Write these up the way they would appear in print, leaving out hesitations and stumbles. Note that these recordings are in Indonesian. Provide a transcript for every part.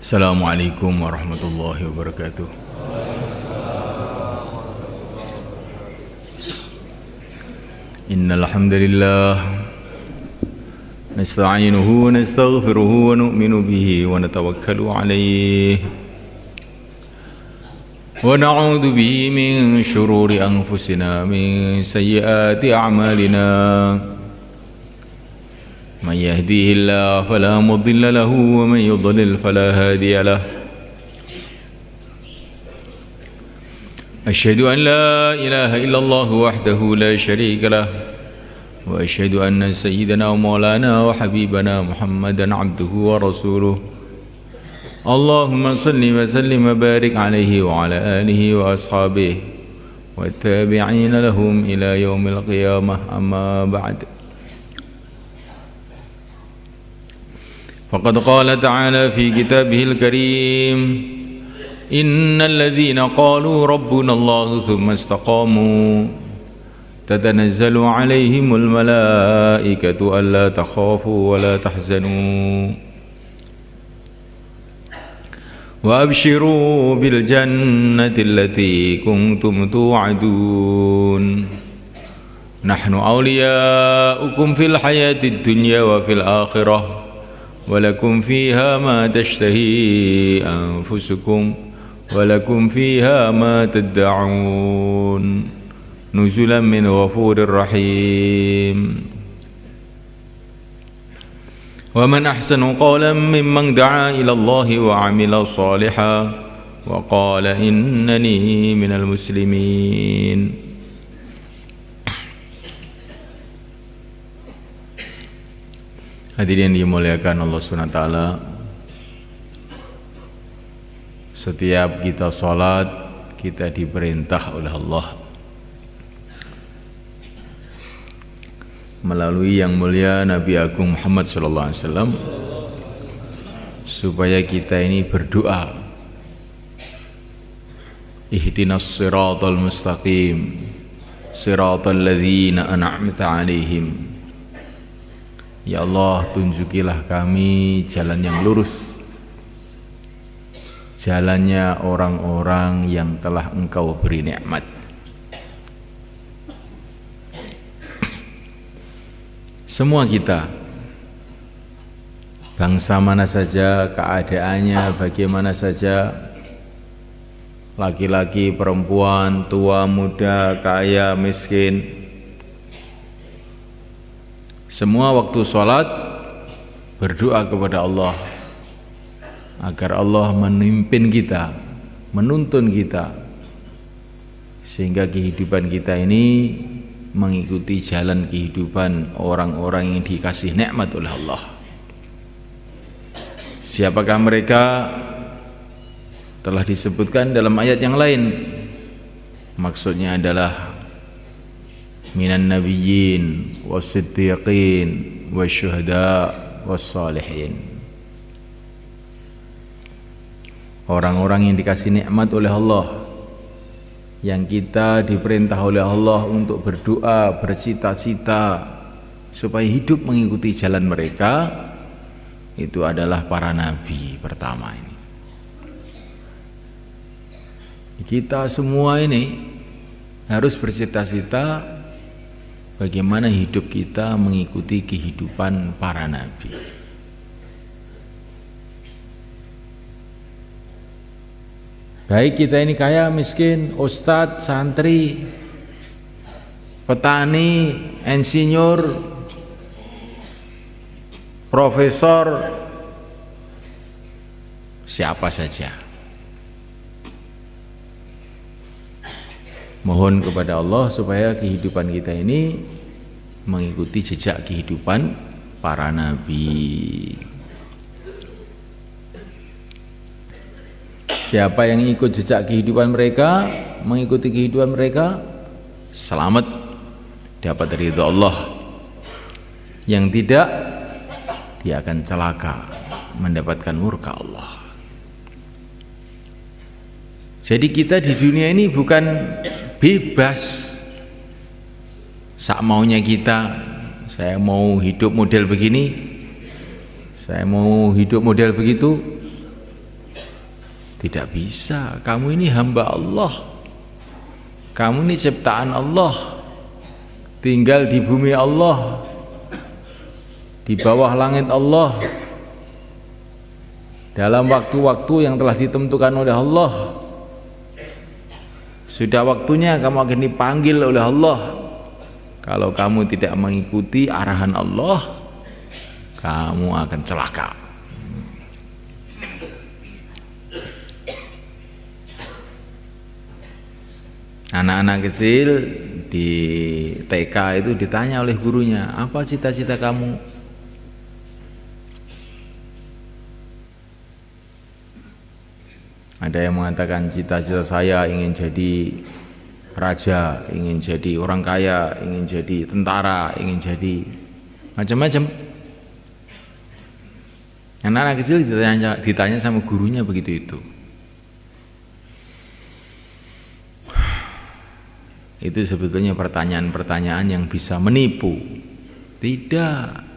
Assalamualaikum warahmatullahi wabarakatuh. Innal hamdalillah nasta'inuhu wa nastaghfiruhu wa nu'minu bihi wa natawakkalu alayhi wa na'udzu bihi min shururi anfusina min sayyiati a'malina. من يهديه الله فلا مضل له ومن يضلل فلا هادي له أشهد أن لا إله إلا الله وحده لا شريك له وأشهد أن سيدنا ومولانا وحبيبنا محمدا عبده ورسوله اللهم صل وسلم وبارك عليه وعلى آله وأصحابه والتابعين لهم إلى يوم القيامة أما بعد. فقد قال تعالى في كتابه الكريم إن الذين قالوا ربنا الله ثم استقاموا تتنزل عليهم الملائكة ألا تخافوا ولا تحزنوا وأبشروا بالجنة التي كنتم توعدون نحن أولياؤكم في الحياة الدنيا وفي الآخرة ولكم فيها ما تشتهي أنفسكم ولكم فيها ما تدعون نزلا من غفور رحيم. ومن أحسن قولا ممن دعا إلى الله وعمل صالحا وقال إنني من المسلمين. Hadirin dimuliakan Allah SWT, setiap kita sholat kita diperintah oleh Allah melalui yang mulia Nabi Agung Muhammad SAW supaya kita ini berdoa, ihdinas siratal mustaqim siratal ladzina an'amta alaihim. Ya Allah, tunjukilah kami jalan yang lurus, jalannya orang-orang yang telah Engkau beri nikmat. Semua kita, bangsa mana saja, keadaannya bagaimana saja, laki-laki, perempuan, tua, muda, kaya, miskin, semua waktu sholat berdoa kepada Allah agar Allah memimpin kita, menuntun kita, sehingga kehidupan kita ini mengikuti jalan kehidupan orang-orang yang dikasih nikmat oleh Allah. Siapakah mereka? Telah disebutkan dalam ayat yang lain. Maksudnya adalah minan nabiyyin was-siddiqin wasyuhada was-salihin. Orang-orang yang dikasih nikmat oleh Allah, yang kita diperintah oleh Allah untuk berdoa, bercita-cita supaya hidup mengikuti jalan mereka, itu adalah para nabi pertama ini. Kita semua ini harus bercita-cita bagaimana hidup kita mengikuti kehidupan para nabi. Baik kita ini kaya, miskin, ustadz, santri, petani, insinyur, profesor, siapa saja. Mohon kepada Allah supaya kehidupan kita ini mengikuti jejak kehidupan para nabi. Siapa yang ikut jejak kehidupan mereka, mengikuti kehidupan mereka, selamat, dapat ridha Allah. Yang tidak, dia akan celaka, mendapatkan murka Allah. Jadi kita di dunia ini bukan bebas sak maunya kita. Saya mau hidup model begini, saya mau hidup model begitu. Tidak bisa. Kamu ini hamba Allah. Kamu ini ciptaan Allah. Tinggal di bumi Allah, di bawah langit Allah, dalam waktu-waktu yang telah ditentukan oleh Allah. Sudah waktunya kamu akan dipanggil oleh Allah. Kalau kamu tidak mengikuti arahan Allah, kamu akan celaka. Anak-anak kecil di TK itu ditanya oleh gurunya, apa cita-cita kamu? Ada yang mengatakan cita-cita saya ingin jadi raja, ingin jadi orang kaya, ingin jadi tentara, ingin jadi macam-macam. Anak-anak kecil ditanya sama gurunya begitu itu. Itu sebetulnya pertanyaan-pertanyaan yang bisa menipu. Tidak.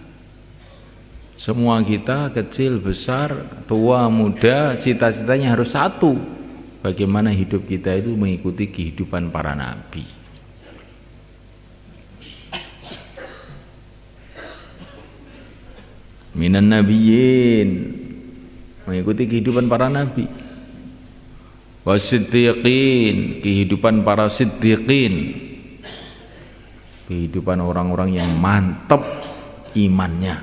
Semua kita kecil, besar, tua, muda, cita-citanya harus satu. Bagaimana hidup kita itu mengikuti kehidupan para nabi. Minan nabiyyin, mengikuti kehidupan para nabi. Wasiddiqin, kehidupan para siddiqin, kehidupan orang-orang yang mantap imannya.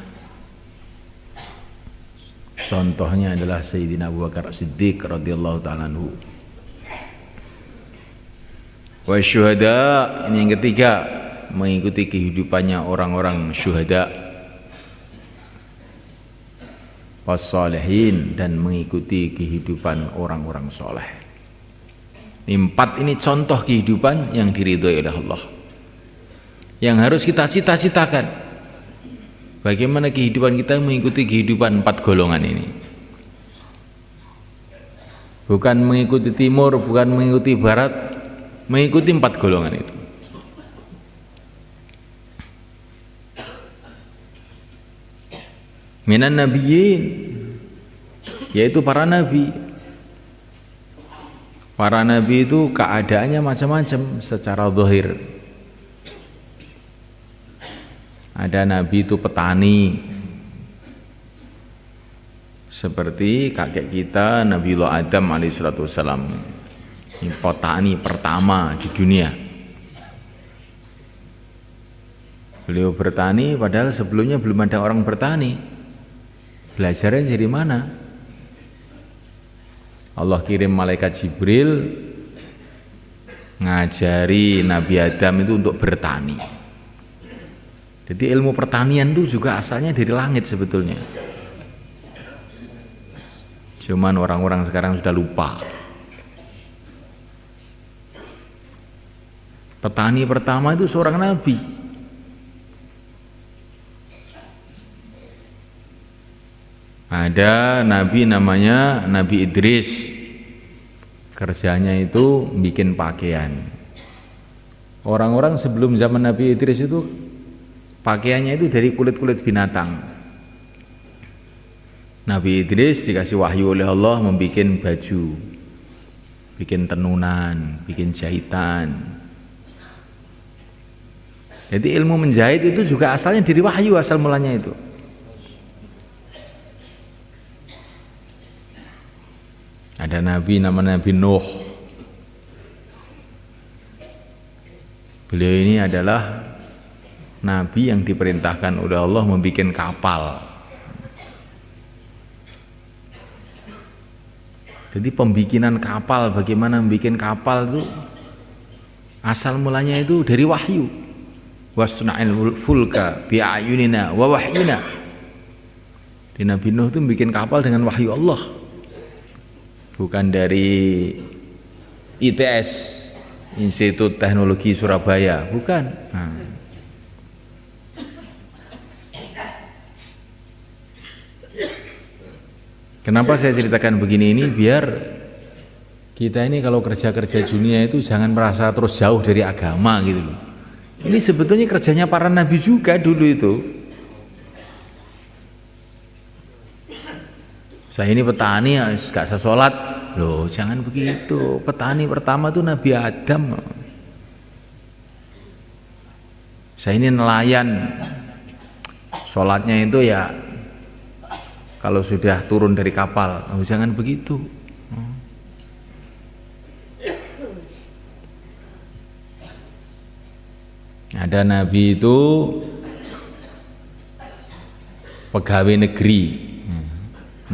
Contohnya adalah Sayyidina Abu Bakar Siddiq radhiyallahu ta'ala anhu. Wasyuhada, ini yang ketiga, mengikuti kehidupannya orang-orang syuhada. Wassalihin, dan mengikuti kehidupan orang-orang soleh. Empat ini contoh kehidupan yang diridhoi oleh Allah, yang harus kita cita-citakan. Bagaimana kehidupan kita mengikuti kehidupan empat golongan ini. Bukan mengikuti timur, bukan mengikuti barat, mengikuti empat golongan itu. Minan nabiyyin, yaitu para nabi. Para nabi itu keadaannya macam-macam secara zahir. Ada nabi itu petani, seperti kakek kita Nabiullah Adam alaihissalam. Ini petani pertama di dunia. Beliau bertani padahal sebelumnya belum ada orang bertani. Belajarnya dari mana? Allah kirim malaikat Jibril ngajari Nabi Adam itu untuk bertani. Jadi ilmu pertanian itu juga asalnya dari langit sebetulnya. Cuman orang-orang sekarang sudah lupa. Petani pertama itu seorang nabi. Ada nabi namanya Nabi Idris. Kerjanya itu bikin pakaian. Orang-orang sebelum zaman Nabi Idris itu pakaiannya itu dari kulit-kulit binatang. Nabi Idris dikasih wahyu oleh Allah membuat baju, bikin tenunan, bikin jahitan. Jadi ilmu menjahit itu juga asalnya dari wahyu, asal mulanya itu. Ada nabi namanya Nabi Nuh. Beliau ini adalah nabi yang diperintahkan oleh Allah membuat kapal. Jadi pembikinan kapal, bagaimana membuat kapal itu asal mulanya itu dari wahyu. Wasna'il fulka bi'ayunina wa wahyina. Di Nabi Nuh itu bikin kapal dengan wahyu Allah, bukan dari ITS, Institut Teknologi Surabaya, bukan. Kenapa saya ceritakan begini ini? Biar kita ini kalau kerja-kerja dunia itu jangan merasa terus jauh dari agama gitu loh. Ini sebetulnya kerjanya para nabi juga dulu itu. Saya ini petani gak usah sholat. Loh, jangan begitu. Petani pertama tuh Nabi Adam. Saya ini nelayan. Sholatnya itu ya kalau sudah turun dari kapal. Oh, jangan begitu. Ada Nabi itu pegawai negeri,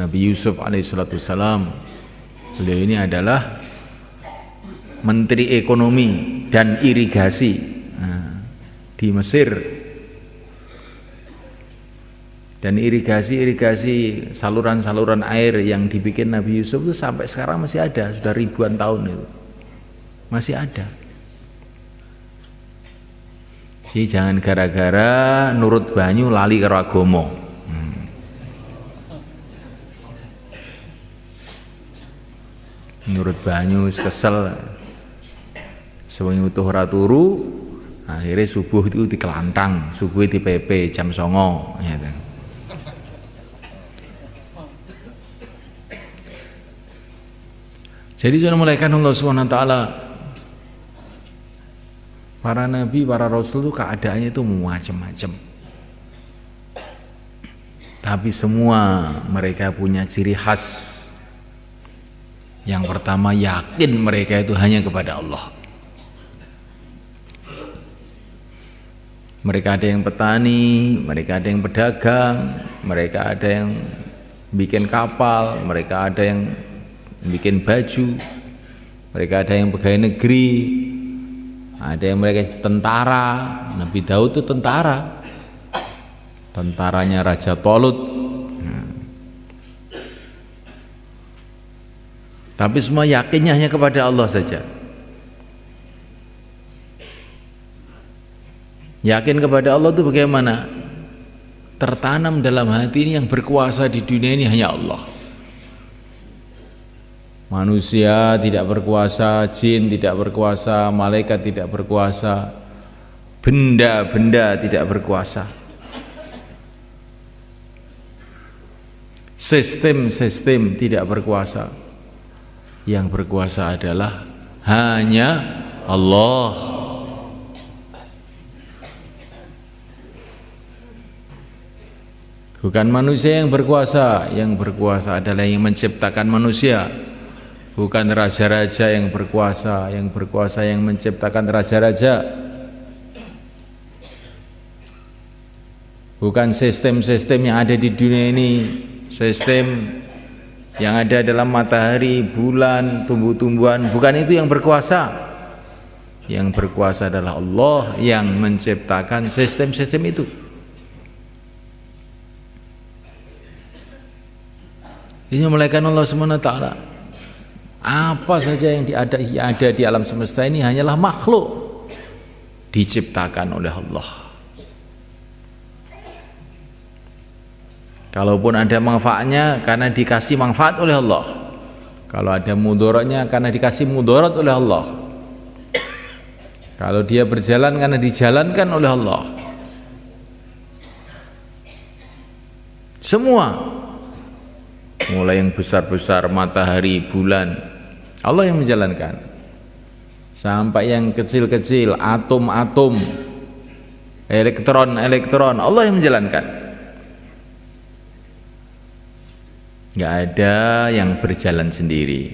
Nabi Yusuf alaihissalam. Beliau ini adalah Menteri Ekonomi dan Irigasi di Mesir. Dan irigasi saluran-saluran air yang dibikin Nabi Yusuf itu sampai sekarang masih ada, sudah ribuan tahun itu masih ada. Jadi jangan gara-gara nurut banyu lali karo agama. Nurut banyu kesel, sewengi utuh ora turu, akhirnya subuh itu dikelantang, subuh di PP jam 09.00 ya. Jadi sudah mulaikan Allah SWT, para nabi, para rasul itu keadaannya itu macam-macam. Tapi semua mereka punya ciri khas. Yang pertama, yakin mereka itu hanya kepada Allah. Mereka ada yang petani, mereka ada yang pedagang, mereka ada yang bikin kapal, mereka ada yang bikin baju, mereka ada yang pegawai negeri, ada yang mereka tentara. Nabi Daud itu tentara, tentaranya Raja Tolut. Tapi semua yakinnya hanya kepada Allah saja. Yakin kepada Allah itu bagaimana? Tertanam dalam hati ini yang berkuasa di dunia ini hanya Allah. Manusia tidak berkuasa, jin tidak berkuasa, malaikat tidak berkuasa, benda-benda tidak berkuasa. Sistem-sistem tidak berkuasa. Yang berkuasa adalah hanya Allah. Bukan manusia yang berkuasa adalah yang menciptakan manusia. Bukan raja-raja yang berkuasa yang menciptakan raja-raja. Bukan sistem-sistem yang ada di dunia ini, sistem yang ada dalam matahari, bulan, tumbuh-tumbuhan, bukan itu yang berkuasa. Yang berkuasa adalah Allah yang menciptakan sistem-sistem itu. Ini mulaikan Allah SWT. Apa saja yang ada di alam semesta ini hanyalah makhluk diciptakan oleh Allah. Kalaupun ada manfaatnya karena dikasih manfaat oleh Allah. Kalau ada mudaratnya karena dikasih mudarat oleh Allah. Kalau dia berjalan karena dijalankan oleh Allah. Semua, mulai yang besar-besar matahari, bulan, Allah yang menjalankan. Sampai yang kecil-kecil, atom-atom, elektron-elektron, Allah yang menjalankan. Nggak ada yang berjalan sendiri.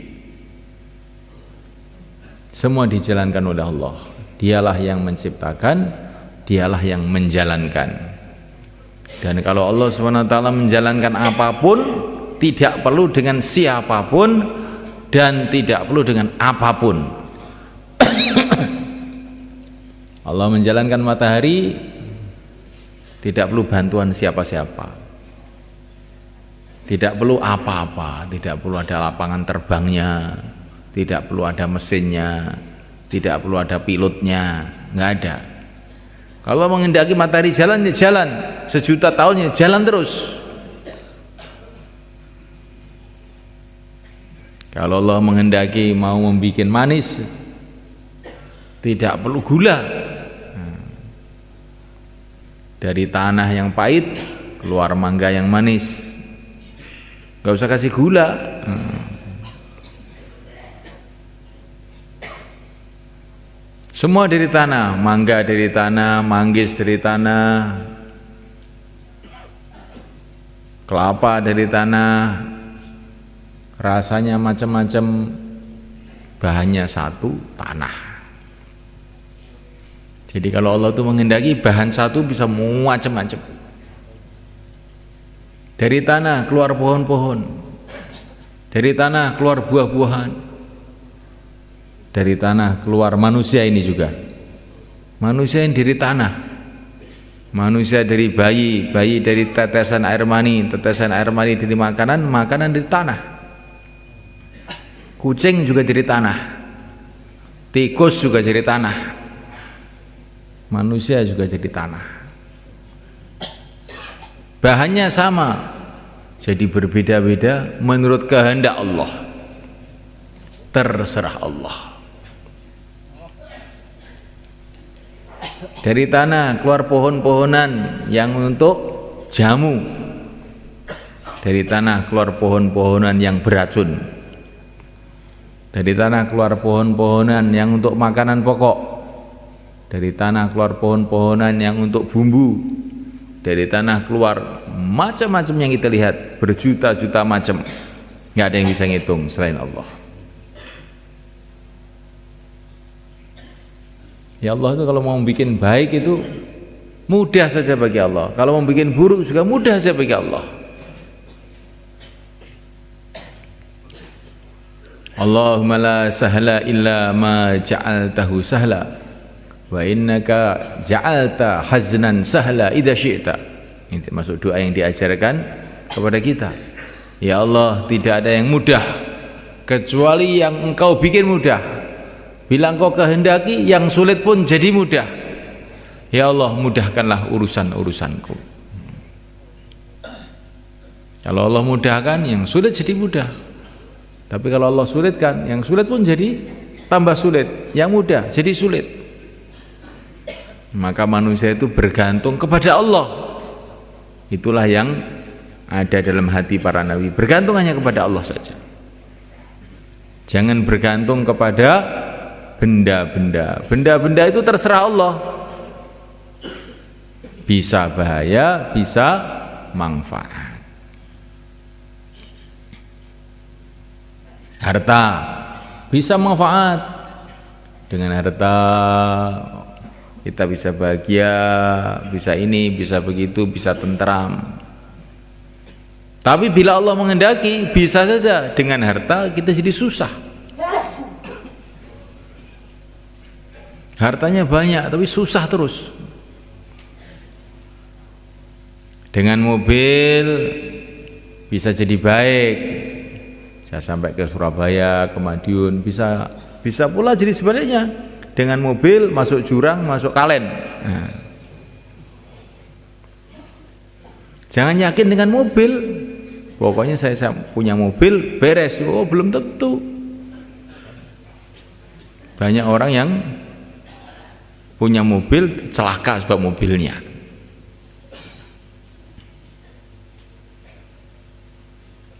Semua dijalankan oleh Allah. Dialah yang menciptakan, dialah yang menjalankan. Dan kalau Allah SWT menjalankan apapun, tidak perlu dengan siapapun dan tidak perlu dengan apapun. Allah menjalankan matahari, tidak perlu bantuan siapa-siapa. Tidak perlu apa-apa, tidak perlu ada lapangan terbangnya, tidak perlu ada mesinnya, tidak perlu ada pilotnya, nggak ada. Kalau menghendaki matahari jalan, ya jalan. Sejuta tahun ya jalan terus. Kalau Allah menghendaki mau membuat manis, tidak perlu gula. Dari tanah yang pahit keluar mangga yang manis. nggak usah kasih gula. Semua dari tanah, mangga dari tanah, manggis dari tanah, kelapa dari tanah, rasanya macam-macam, bahannya satu, tanah. Jadi kalau Allah itu menghendaki bahan satu bisa macam-macam. Dari tanah keluar pohon-pohon, dari tanah keluar buah-buahan, dari tanah keluar manusia ini juga. Manusia yang dari tanah, manusia dari bayi, bayi dari tetesan air mani dari makanan, makanan dari tanah. Kucing juga dari tanah, tikus juga dari tanah, manusia juga jadi tanah. Bahannya sama, jadi berbeda-beda menurut kehendak Allah. Terserah Allah. Dari tanah keluar pohon-pohonan yang untuk jamu. Dari tanah keluar pohon-pohonan yang beracun. Dari tanah keluar pohon-pohonan yang untuk makanan pokok. Dari tanah keluar pohon-pohonan yang untuk bumbu. Dari tanah keluar macam-macam yang kita lihat, berjuta-juta macam. Nggak ada yang bisa ngitung selain Allah. Ya Allah itu kalau mau bikin baik itu mudah saja bagi Allah. Kalau mau bikin buruk juga mudah saja bagi Allah. Allahumma la sahla illa ma ja'altahu sahla wa innaka ja'alta haznan sahla idza syi'ta. Ini masuk doa yang diajarkan kepada kita. Ya Allah, tidak ada yang mudah kecuali yang Engkau bikin mudah. Bila Engkau kehendaki, yang sulit pun jadi mudah. Ya Allah, mudahkanlah urusan-urusanku. Kalau Allah mudahkan, yang sulit jadi mudah. Tapi kalau Allah sulitkan, yang sulit pun jadi tambah sulit, yang mudah jadi sulit. Maka manusia itu bergantung kepada Allah. Itulah yang ada dalam hati para nabi, bergantung hanya kepada Allah saja. Jangan bergantung kepada benda-benda. Benda-benda itu terserah Allah. Bisa bahaya, bisa manfaat. Harta bisa manfaat. Dengan harta kita bisa bahagia, bisa ini, bisa begitu, bisa tentram. Tapi bila Allah menghendaki, bisa saja dengan harta kita jadi susah. Hartanya banyak tapi susah terus. Dengan mobil bisa jadi baik, saya sampai ke Surabaya, ke Madiun, bisa pula jadi sebaliknya. Dengan mobil masuk jurang, masuk kalen. Nah. Jangan yakin dengan mobil, pokoknya saya punya mobil beres. Oh, belum tentu. Banyak orang yang punya mobil celaka sebab mobilnya.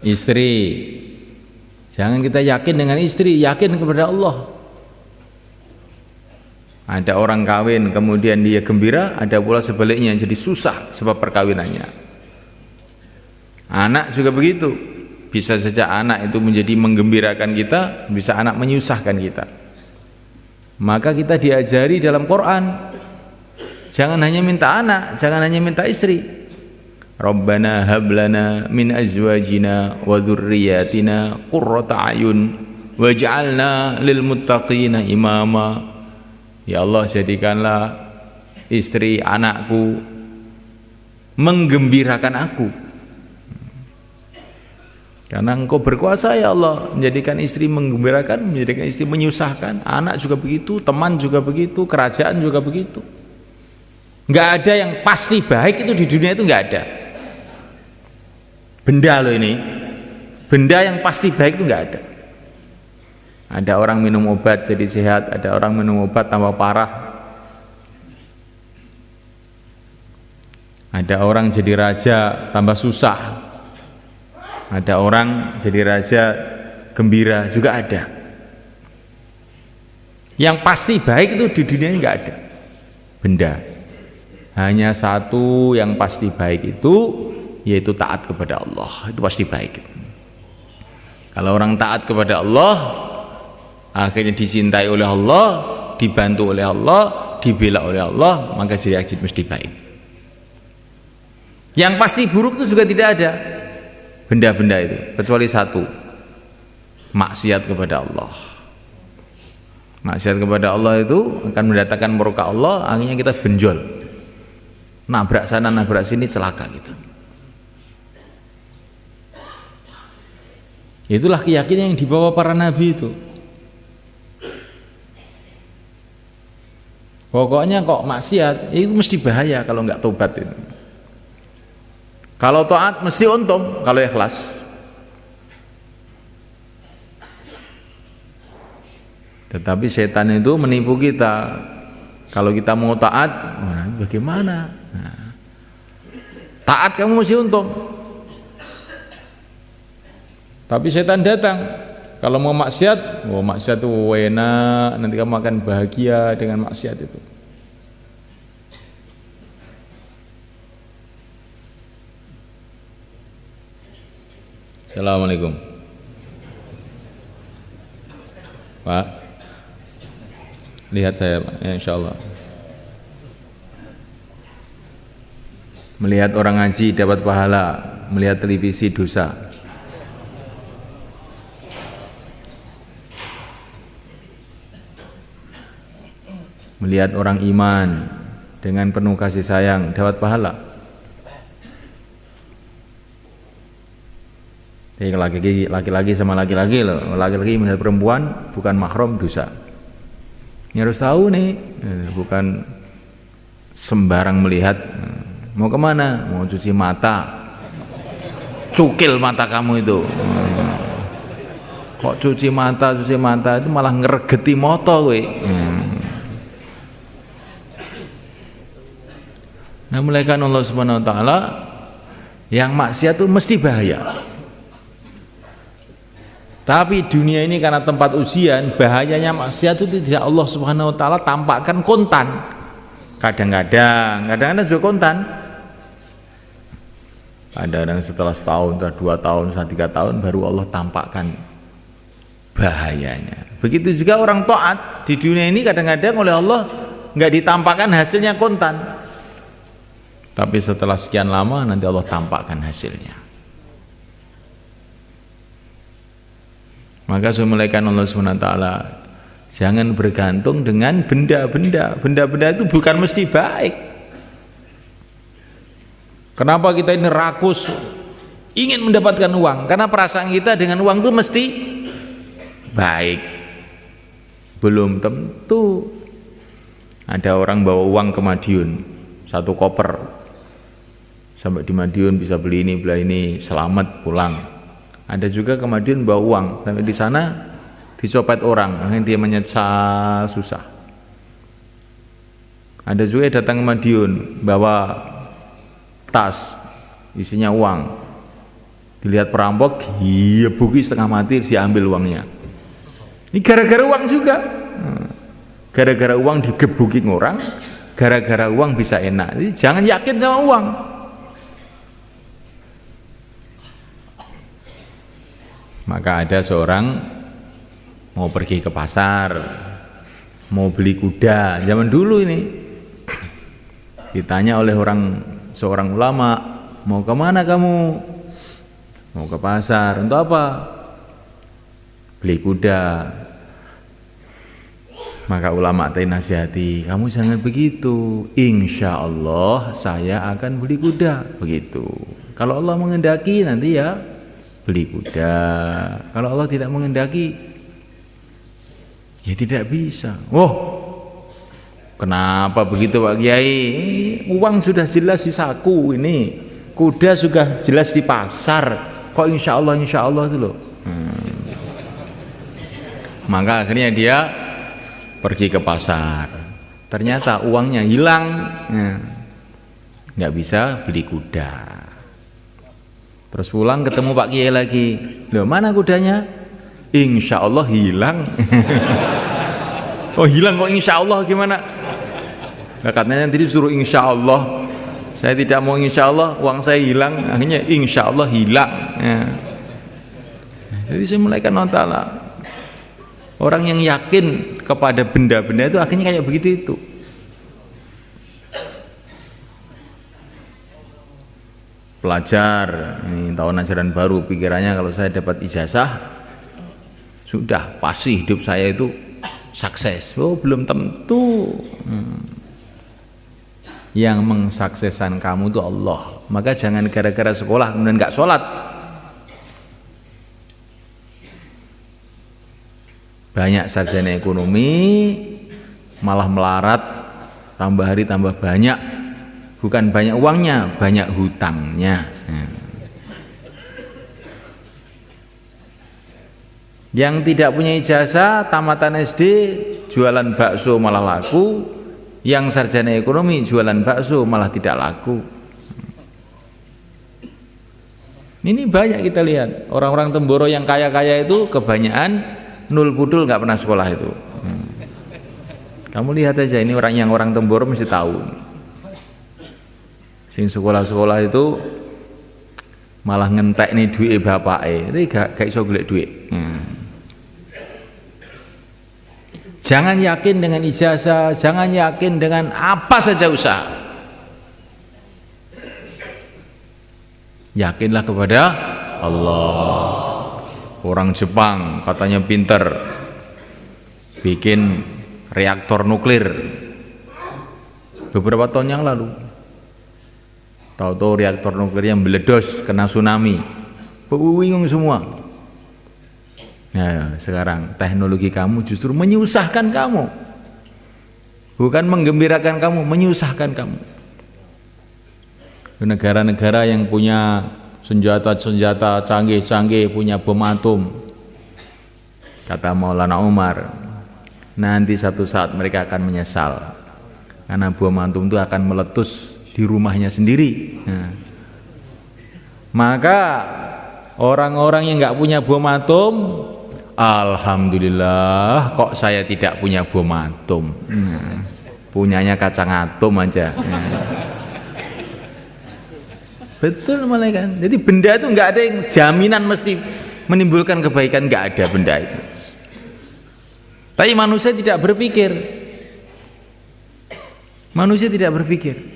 Istri, jangan kita yakin dengan istri, yakin kepada Allah. Ada orang kawin kemudian dia gembira, ada pula sebaliknya jadi susah sebab perkawinannya. Anak juga begitu, bisa saja anak itu menjadi menggembirakan kita, bisa anak menyusahkan kita. Maka kita diajari dalam Quran, jangan hanya minta anak, jangan hanya minta istri. Rabbana hablana min azwajina wa dzurriyyatina qurrata a'yun waj'alna lil muttaqina imama. Ya Allah, jadikanlah istri anakku menggembirakan aku. Karena Engkau berkuasa ya Allah, menjadikan istri menggembirakan, menjadikan istri menyusahkan, anak juga begitu, teman juga begitu, kerajaan juga begitu. Nggak ada yang pasti baik itu di dunia itu nggak ada. Benda loh ini, benda yang pasti baik itu nggak ada. Ada orang minum obat jadi sehat, ada orang minum obat tambah parah. Ada orang jadi raja tambah susah. Ada orang jadi raja gembira juga ada. Yang pasti baik itu di dunia ini nggak ada benda. Hanya satu yang pasti baik itu, yaitu taat kepada Allah. Itu pasti baik. Kalau orang taat kepada Allah, akhirnya dicintai oleh Allah, dibantu oleh Allah, dibela oleh Allah, maka jadi mesti baik. Yang pasti buruk itu juga tidak ada benda-benda itu, kecuali satu, maksiat kepada Allah. Maksiat kepada Allah itu akan mendatangkan murka Allah, akhirnya kita benjol, nabrak sana nabrak sini, celaka gitu. Itulah keyakinan yang dibawa para nabi itu. Pokoknya kok maksiat itu mesti bahaya kalau nggak tobat itu. Kalau taat mesti untung kalau ikhlas. Tetapi setan itu menipu kita. Kalau kita mau taat, bagaimana? Nah, taat kamu mesti untung. Tapi setan datang. Kalau mau maksiat, maksiat itu enak, nanti kamu akan bahagia dengan maksiat itu. Assalamualaikum. Pak, lihat saya Pak, ya, insya Allah. Melihat orang ngaji dapat pahala, melihat televisi dosa. Melihat orang iman dengan penuh kasih sayang dapat pahala. Jadi laki-laki sama laki-laki loh, laki-laki melihat perempuan bukan mahram dosa. Ini harus tahu nih, bukan sembarang melihat. Mau kemana? Mau cuci mata, cukil mata kamu itu. Kok cuci mata itu malah ngeregeti moto we. Nah, mulaikan Allah Subhanahu wa taala yang maksiat itu mesti bahaya. Tapi dunia ini karena tempat ujian, bahayanya maksiat itu tidak Allah Subhanahu wa taala tampakkan kontan. Kadang-kadang juga kontan. Kadang-kadang setelah setahun, 2 tahun, 3 tahun baru Allah tampakkan bahayanya. Begitu juga orang taat di dunia ini kadang-kadang oleh Allah nggak ditampakkan hasilnya kontan. Tapi setelah sekian lama nanti Allah tampakkan hasilnya. Maka semulaikan Allah SWT, jangan bergantung dengan benda-benda. Benda-benda itu bukan mesti baik. Kenapa kita ini rakus ingin mendapatkan uang? Karena perasaan kita dengan uang itu mesti baik. Belum tentu. Ada orang bawa uang ke Madiun, 1 koper. Sampai di Madiun bisa beli ini, selamat pulang. Ada juga ke Madiun bawa uang, sampai di sana dicopet orang, akhirnya dia menyesal susah. Ada juga yang datang ke Madiun bawa tas isinya uang, dilihat perampok, digebuki setengah mati, diambil uangnya. Ini gara-gara uang juga. Gara-gara uang digebuki orang, gara-gara uang bisa enak. Jadi jangan yakin sama uang. Maka ada seorang mau pergi ke pasar, mau beli kuda. Zaman dulu ini ditanya oleh seorang ulama, mau kemana kamu? Mau ke pasar. Untuk apa? Beli kuda. Maka ulama tadi nasihati, kamu jangan begitu. Insya Allah saya akan beli kuda. Begitu. Kalau Allah menghendaki nanti ya beli kuda. Kalau Allah tidak menghendaki, ya tidak bisa. Kenapa begitu Pak Kiai? Uang sudah jelas di saku ini, kuda sudah jelas di pasar. Kok insya Allah itu loh. Maka akhirnya dia pergi ke pasar. Ternyata uangnya hilang, nggak bisa beli kuda. Terus pulang ketemu Pak Kiai lagi. Loh, mana kudanya? Insya Allah hilang. Oh hilang kok insya Allah gimana? Nah, katanya nanti disuruh insya Allah. Saya tidak mau insya Allah, uang saya hilang. Akhirnya insya Allah hilang. Ya. Jadi saya mulai kan ta'ala. Orang yang yakin kepada benda-benda itu akhirnya kayak begitu itu. Pelajar ini tahun ajaran baru, pikirannya kalau saya dapat ijazah sudah pasti hidup saya itu sukses. Oh belum tentu. Yang mensukseskan kamu itu Allah. Maka jangan gara-gara sekolah kemudian nggak sholat. Banyak sarjana ekonomi malah melarat, tambah hari tambah banyak. Bukan banyak uangnya, banyak hutangnya. Yang tidak punya ijazah, tamatan SD, jualan bakso malah laku. Yang sarjana ekonomi jualan bakso malah tidak laku. Ini banyak kita lihat. Orang-orang Temboro yang kaya-kaya itu kebanyakan nul pudul, nggak pernah sekolah itu. Kamu lihat aja, ini orang Temboro mesti tahu. Sing sekolah-sekolah itu malah ngentek nih duit bapake, itu gak iso golek duit. Jangan yakin dengan ijazah, jangan yakin dengan apa saja usaha. Yakinlah kepada Allah. Orang Jepang katanya pinter bikin reaktor nuklir beberapa tahun yang lalu. Tahu-tahu reaktor nuklir yang meledos kena tsunami, bingung semua. Nah, sekarang teknologi kamu justru menyusahkan kamu, bukan menggembirakan kamu, menyusahkan kamu. Negara-negara yang punya senjata-senjata canggih-canggih, punya bom atom, kata Maulana Umar, nanti satu saat mereka akan menyesal karena bom atom itu akan meletus di rumahnya sendiri. Nah, maka orang-orang yang nggak punya bom atom, alhamdulillah kok saya tidak punya bom atom. Nah, punyanya kacang atom aja. Nah. Betul malah kan. Jadi benda itu nggak ada yang jaminan mesti menimbulkan kebaikan, nggak ada benda itu. Tapi manusia tidak berpikir. Manusia tidak berpikir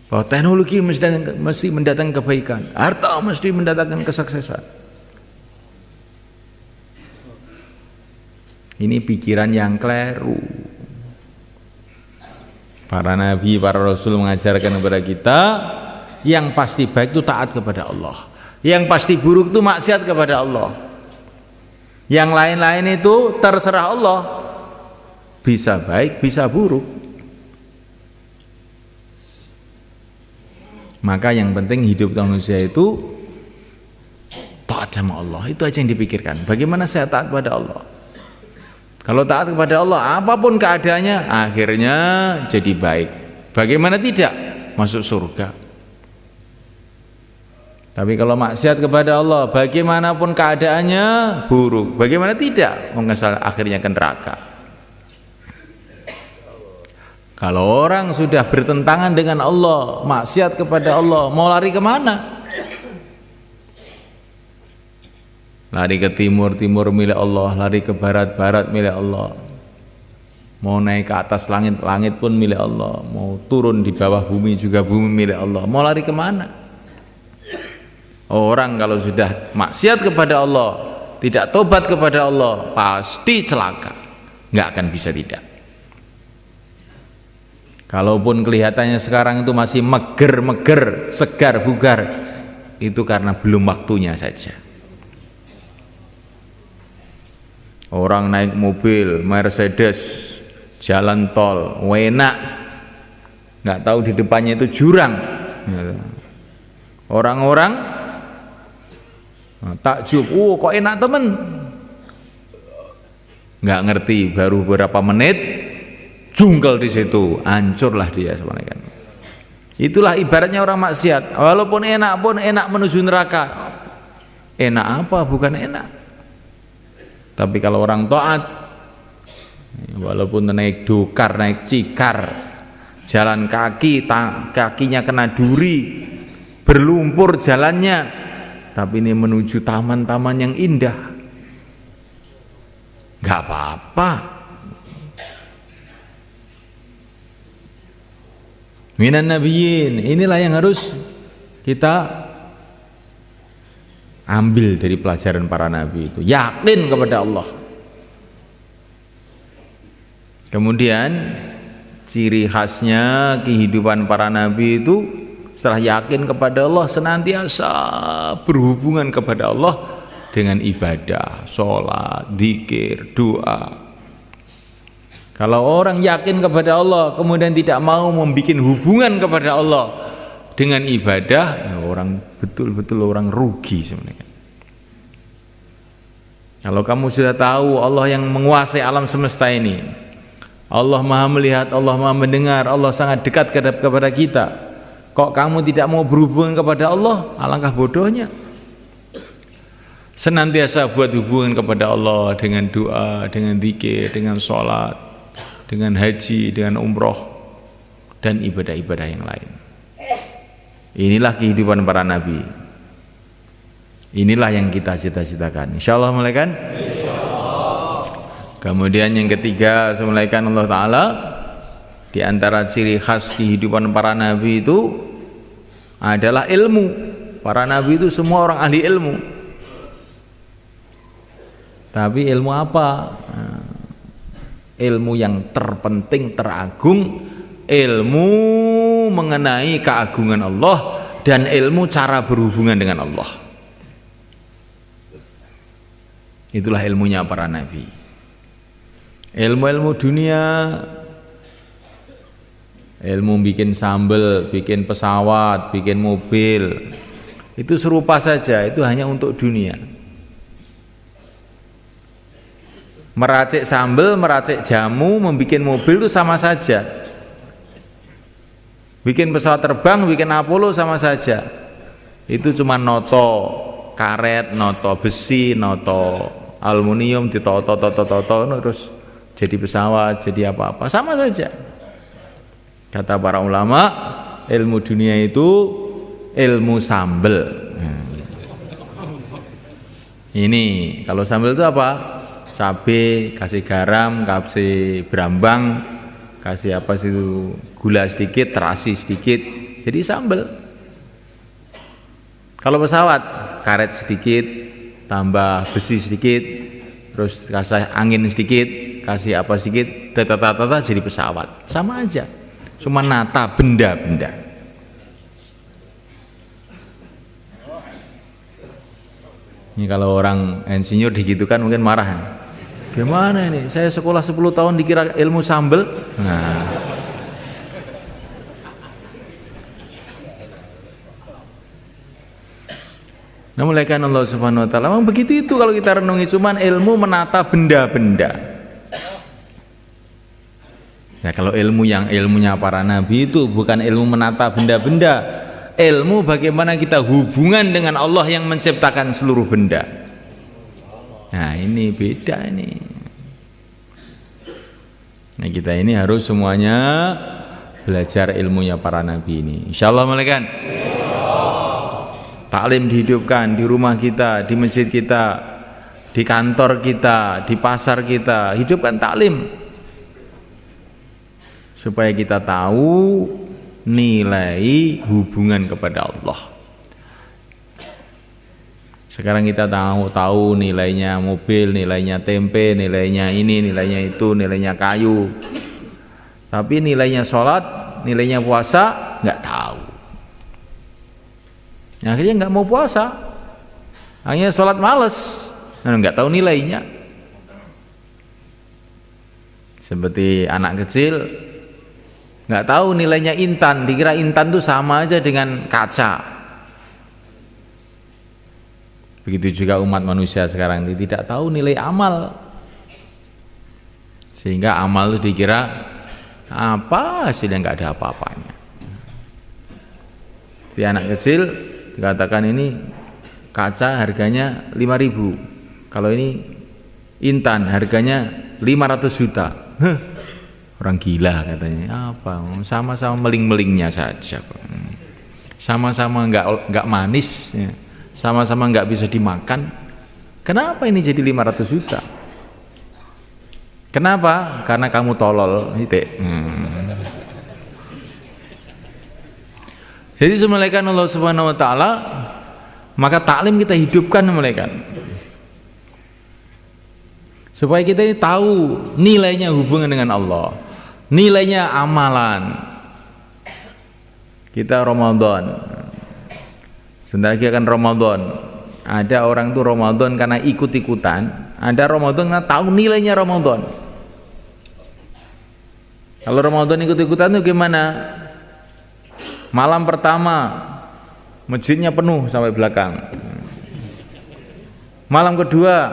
bahwa teknologi mesti mendatangkan kebaikan, harta mesti mendatangkan kesuksesan. Ini pikiran yang keliru. Para nabi, para rasul mengajarkan kepada kita, yang pasti baik itu taat kepada Allah, yang pasti buruk itu maksiat kepada Allah. Yang lain-lain itu terserah Allah, bisa baik bisa buruk. Maka yang penting hidup manusia itu taat sama Allah, itu aja yang dipikirkan. Bagaimana saya taat kepada Allah? Kalau taat kepada Allah, apapun keadaannya, akhirnya jadi baik. Bagaimana tidak? Masuk surga. Tapi kalau maksiat kepada Allah, bagaimanapun keadaannya buruk. Bagaimana tidak? Mengesal akhirnya ke neraka. Kalau orang sudah bertentangan dengan Allah, maksiat kepada Allah, mau lari kemana? Lari ke timur, timur milik Allah. Lari ke barat, barat milik Allah. Mau naik ke atas langit, langit pun milik Allah. Mau turun di bawah bumi juga bumi milik Allah. Mau lari kemana? Orang kalau sudah maksiat kepada Allah, tidak tobat kepada Allah, pasti celaka. Nggak akan bisa tidak. Kalaupun kelihatannya sekarang itu masih meger-meger, segar bugar, itu karena belum waktunya saja. Orang naik mobil Mercedes, jalan tol, enak, nggak tahu di depannya itu jurang. Orang-orang takjub, kok enak temen, nggak ngerti, baru beberapa menit jungkel di situ, hancurlah dia sebenarnya. Itulah ibaratnya orang maksiat. Walaupun enak pun enak menuju neraka. Enak apa? Bukan enak. Tapi kalau orang taat, walaupun naik dokar, naik cikar, jalan kaki, kakinya kena duri, berlumpur jalannya, tapi ini menuju taman-taman yang indah, nggak apa-apa. Minan nabiyyin, inilah yang harus kita ambil dari pelajaran para nabi itu, yakin kepada Allah. Kemudian ciri khasnya kehidupan para nabi itu setelah yakin kepada Allah senantiasa berhubungan kepada Allah dengan ibadah, sholat, zikir, doa. Kalau orang yakin kepada Allah kemudian tidak mau membuat hubungan kepada Allah dengan ibadah, orang betul-betul orang rugi sebenarnya. Kalau kamu sudah tahu Allah yang menguasai alam semesta ini, Allah maha melihat, Allah maha mendengar, Allah sangat dekat kepada kita, kok kamu tidak mau berhubungan kepada Allah? Alangkah bodohnya. Senantiasa buat hubungan kepada Allah dengan doa, dengan zikir, dengan sholat, dengan haji, dengan umroh, dan ibadah-ibadah yang lain. Inilah kehidupan para nabi. Inilah yang kita cita-citakan. Insyaallah mulai kan? Kemudian yang ketiga, semulaikan Allah Ta'ala, di antara ciri khas kehidupan para nabi itu adalah ilmu. Para nabi itu semua orang ahli ilmu. Tapi ilmu apa? Ilmu yang terpenting, teragung, ilmu mengenai keagungan Allah dan ilmu cara berhubungan dengan Allah. Itulah ilmunya para nabi. Ilmu-ilmu dunia, ilmu bikin sambal, bikin pesawat, bikin mobil, itu serupa saja, itu hanya untuk dunia. Meracik sambal, meracik jamu, membuat mobil itu sama saja. Bikin pesawat terbang, bikin Apollo sama saja. Itu cuma noto karet, noto besi, noto aluminium, ditoto terus jadi pesawat, jadi apa-apa, sama saja. Kata para ulama, ilmu dunia itu ilmu sambal. Ini kalau sambal itu apa? Cabai, kasih garam, kasih berambang, kasih apa sih itu, gula sedikit, terasi sedikit, jadi sambal. Kalau pesawat, karet sedikit, tambah besi sedikit, terus kasih angin sedikit, kasih apa sedikit, tata-tata jadi pesawat. Sama aja, cuma nata benda-benda. Ini kalau orang insinyur digitukan mungkin marah. Gimana ini? Saya sekolah 10 tahun dikira ilmu sambel. Nah. Mulaikan Allah Subhanahu wa taala. Memang begitu itu kalau kita renungi, cuman ilmu menata benda-benda. Ya kalau ilmu yang ilmunya para nabi itu bukan ilmu menata benda-benda. Ilmu bagaimana kita hubungan dengan Allah yang menciptakan seluruh benda. Nah ini beda ini. Nah kita ini harus semuanya belajar ilmunya para nabi ini. Insyaallah malaikat. Taklim dihidupkan di rumah kita, di masjid kita, di kantor kita, di pasar kita. Hidupkan taklim supaya kita tahu nilai hubungan kepada Allah. Sekarang kita tahu nilainya mobil, nilainya tempe, nilainya ini, nilainya itu, nilainya kayu. Tapi nilainya sholat, nilainya puasa nggak tahu. Akhirnya nggak mau puasa, akhirnya sholat males, nggak tahu nilainya. Seperti anak kecil nggak tahu nilainya intan, dikira intan itu sama aja dengan kaca. Begitu juga umat manusia sekarang ini tidak tahu nilai amal, sehingga amal itu dikira apa hasilnya, nggak ada apa-apanya. Di anak kecil dikatakan ini kaca harganya 5.000. Kalau ini intan harganya 500 juta. Orang gila katanya. Apa? Sama-sama meling-melingnya saja. Sama-sama enggak manis, ya. Sama-sama enggak bisa dimakan. Kenapa ini jadi 500 juta? Kenapa? Karena kamu tolol. Jadi semulaikan Allah Subhanahu wa taala, maka taklim kita hidupkan semulaikan. Supaya kita ini tahu nilainya hubungan dengan Allah, nilainya amalan. Kita Ramadan, sebentar lagi akan Ramadan. Ada orang tuh Ramadan karena ikut-ikutan, ada Ramadan karena tahu nilainya Ramadan. Kalau Ramadan ikut-ikutan itu gimana? Malam pertama masjidnya penuh sampai belakang. Malam kedua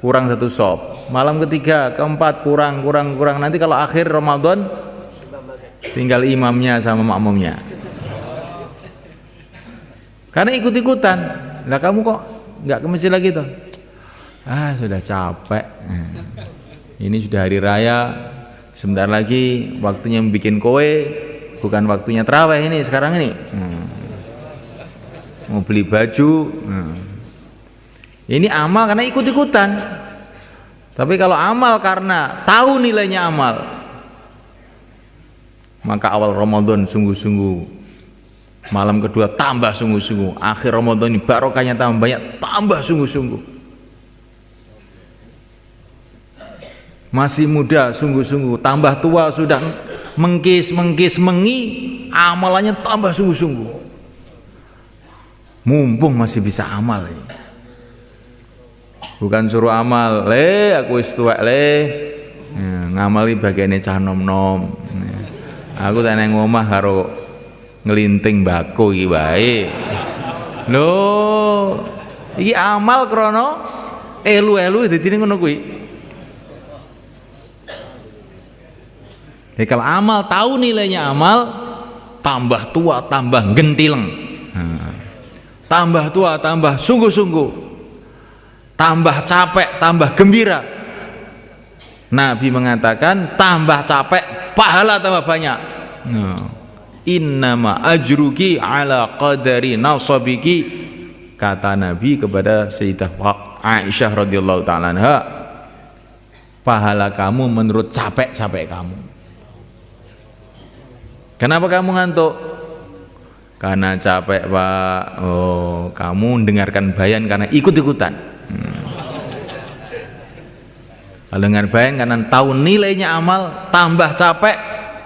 kurang satu sop. Malam ketiga, keempat kurang. Nanti kalau akhir Ramadan tinggal imamnya sama makmumnya. Karena ikut-ikutan. Lah kamu kok nggak ke masjid lagi tuh? Sudah capek. Ini sudah hari raya. Sebentar lagi waktunya bikin kue, bukan waktunya tarawih ini sekarang ini. Mau beli baju. Ini amal karena ikut-ikutan. Tapi kalau amal karena tahu nilainya amal, maka awal Ramadan sungguh-sungguh, malam kedua tambah sungguh-sungguh, akhir Ramadan ini barokahnya tambah banyak, tambah sungguh-sungguh. Masih muda sungguh-sungguh, tambah tua sudah mengi, amalannya tambah sungguh-sungguh. Mumpung masih bisa amal ya. Bukan suruh amal, aku wis tuwek ngamali bagiane cah nom-nom. Aku tak nang omah karo nglinting mbako iki wae. Lho, iki amal krana elu-elu dadi ngono kuwi. Kalau amal tahu nilainya amal, tambah tua tambah gentileng, tambah tua tambah sungguh-sungguh, tambah capek tambah gembira. Nabi mengatakan tambah capek pahala tambah banyak. Innama ajruki ala qadari nasabiki, kata Nabi kepada Sayyidah Aisyah radhiyallahu ta'ala anha, pahala kamu menurut capek-capek kamu. Kenapa kamu ngantuk? Karena capek Pak. Kamu dengarkan bayan karena ikut-ikutan. Kalau dengar bayan karena tahu nilainya amal, tambah capek,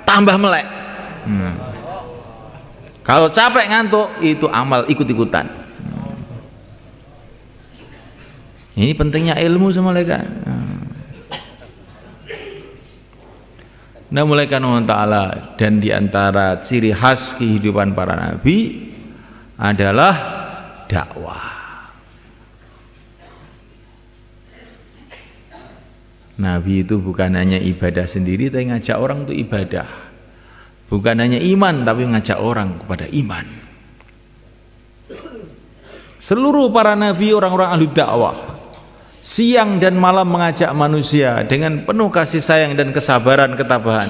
tambah melek. Kalau capek ngantuk itu amal ikut-ikutan. Ini pentingnya ilmu sama mereka. Nah, mulai Allah Ta'ala, dan diantara ciri khas kehidupan para nabi adalah dakwah. Nabi itu bukan hanya ibadah sendiri, tapi ngajak orang untuk ibadah. Bukan hanya iman, tapi ngajak orang kepada iman. Seluruh para nabi orang-orang ahli dakwah, siang dan malam mengajak manusia dengan penuh kasih sayang dan kesabaran ketabahan.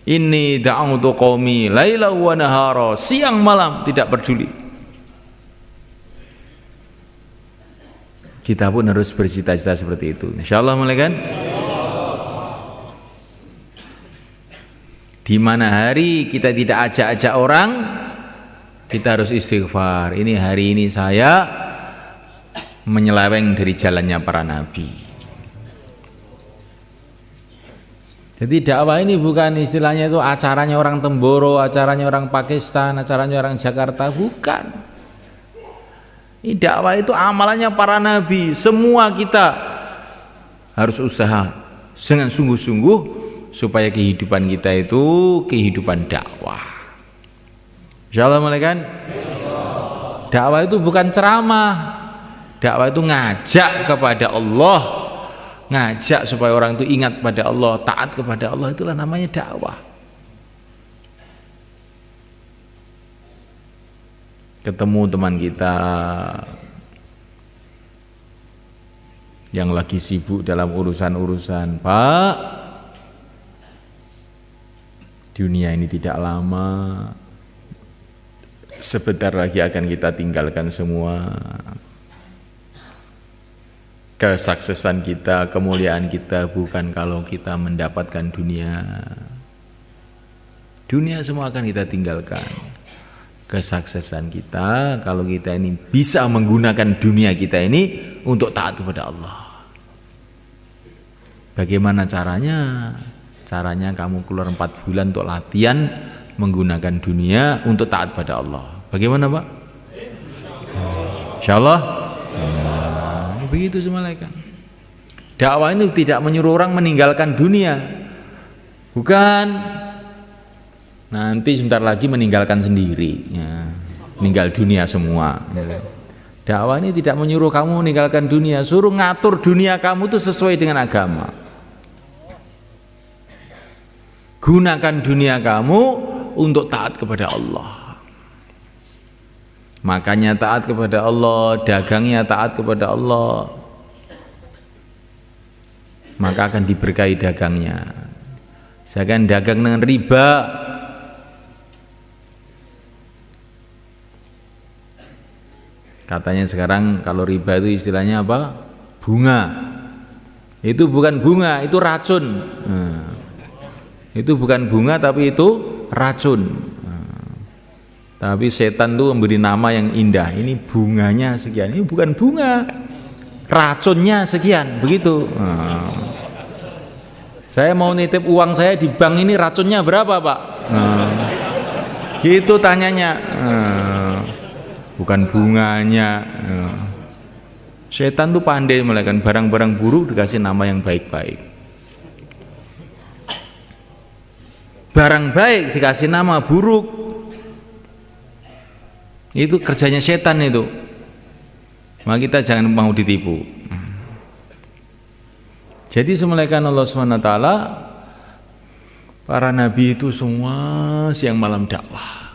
Inni da'utu qaumi laila wa nahara, siang malam tidak peduli. Kita pun harus bercita-cita seperti itu, insyaallah. Mulai kan? Di mana hari kita tidak ajak-ajak orang, kita harus istighfar. Ini hari ini saya menyeleweng dari jalannya para nabi. Jadi dakwah ini bukan istilahnya itu acaranya orang Temboro, acaranya orang Pakistan, acaranya orang Jakarta, bukan. Ini dakwah itu amalannya para nabi. Semua kita harus usaha dengan sungguh-sungguh supaya kehidupan kita itu kehidupan dakwah. Insyaallah. Kan? Dakwah itu bukan ceramah. Dakwah itu ngajak kepada Allah, ngajak supaya orang itu ingat pada Allah, taat kepada Allah, itulah namanya dakwah. ketemu teman kita yang lagi sibuk dalam urusan-urusan, Pak, dunia ini tidak lama, sebentar lagi akan kita tinggalkan semua. Kesuksesan kita, kemuliaan kita bukan kalau kita mendapatkan dunia. Dunia semua akan kita tinggalkan. Kesuksesan kita kalau kita ini bisa menggunakan dunia kita ini untuk taat kepada Allah. Bagaimana caranya? Caranya kamu keluar 4 bulan untuk latihan menggunakan dunia untuk taat pada Allah. Bagaimana, Pak? Insyaallah. Begitu semalaikan. Dakwah ini tidak menyuruh orang meninggalkan dunia. Bukan. Nanti sebentar lagi meninggalkan sendiri, ya. Meninggal dunia semua. Dakwah ini tidak menyuruh kamu meninggalkan dunia, suruh ngatur dunia kamu itu sesuai dengan agama. Gunakan dunia kamu untuk taat kepada Allah. Makanya taat kepada Allah, dagangnya taat kepada Allah, maka akan diberkahi dagangnya. Jangan dagang dengan riba. Katanya sekarang kalau riba itu istilahnya apa? Bunga. Itu bukan bunga, itu racun. Itu bukan bunga tapi itu racun. Tapi setan tuh memberi nama yang indah. Ini bunganya sekian. Ini bukan bunga, racunnya sekian. Begitu. Saya mau nitip uang saya di bank ini, racunnya berapa, Pak? Gitu tanyanya. Bukan bunganya. Setan tuh pandai melakukan barang-barang buruk dikasih nama yang baik-baik. Barang baik dikasih nama buruk. Itu kerjanya setan itu. Maka kita jangan mau ditipu. Jadi semalaikan Allah SWT, para nabi itu semua siang malam dakwah.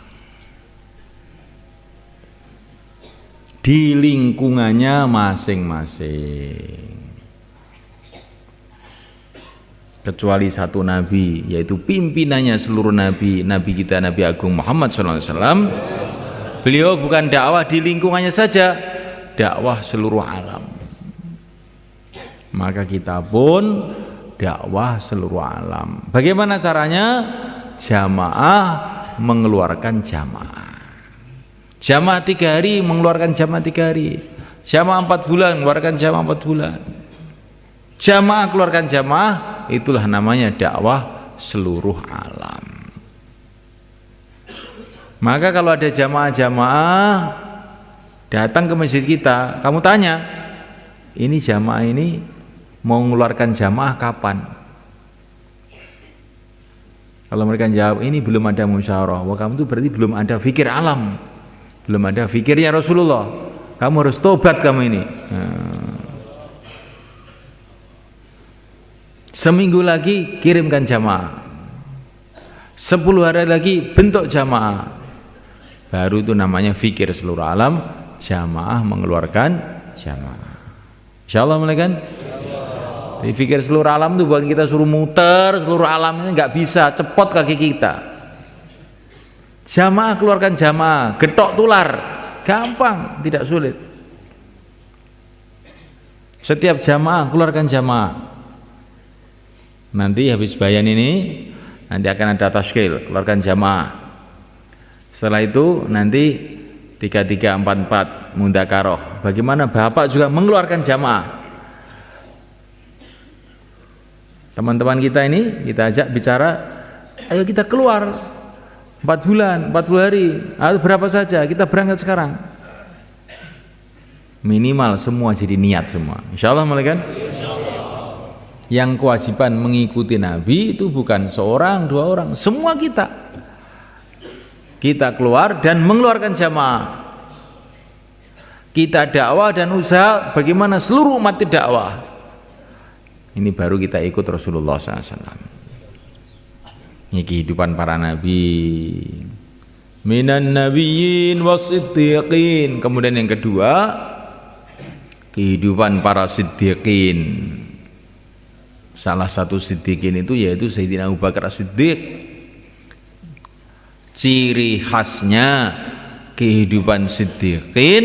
Di lingkungannya masing-masing. Kecuali satu nabi, yaitu pimpinannya seluruh nabi, nabi kita Nabi Agung Muhammad SAW. Beliau bukan dakwah di lingkungannya saja, dakwah seluruh alam. Maka kita pun dakwah seluruh alam. Bagaimana caranya? Jamaah mengeluarkan jamaah. Jamaah 3 hari mengeluarkan jamaah 3 hari. Jamaah 4 bulan mengeluarkan jamaah 4 bulan. Jamaah keluarkan jamaah, itulah namanya dakwah seluruh alam. Maka kalau ada jamaah-jamaah datang ke masjid kita, kamu tanya, ini jamaah ini mau mengeluarkan jamaah kapan? Kalau mereka jawab, ini belum ada musyawarah, wah kamu itu berarti belum ada fikir alam, belum ada fikirnya Rasulullah. Kamu harus tobat kamu ini. Seminggu lagi kirimkan jamaah, 10 hari lagi bentuk jamaah. Baru itu namanya fikir seluruh alam, jamaah mengeluarkan jamaah. Insyaallah mulai. Jadi fikir seluruh alam itu bukan kita suruh muter seluruh alam, ini nggak bisa, cepot kaki kita. Jamaah keluarkan jamaah, getok tular, gampang, tidak sulit. Setiap jamaah keluarkan jamaah. Nanti habis bayan ini, nanti akan ada tashkil, keluarkan jamaah. Setelah itu nanti 3344 mundakaroh. Bagaimana Bapak juga mengeluarkan jamaah. Teman-teman kita ini kita ajak bicara, ayo kita keluar 4 bulan, 40 hari, atau berapa saja, kita berangkat sekarang. Minimal semua jadi niat semua. Insyaallah malaikat. Yang kewajiban mengikuti Nabi itu bukan seorang, 2 orang, semua kita. Kita keluar dan mengeluarkan jamaah. Kita dakwah dan usaha bagaimana seluruh umat dakwah. Ini baru kita ikut Rasulullah SAW. Ini kehidupan para nabi. minan nabiyyin wasiddiqin. Kemudian yang kedua, kehidupan para siddiqin. Salah satu siddiqin itu yaitu Sayyidina Abu Bakar As-Siddiq. Ciri khasnya kehidupan siddiqin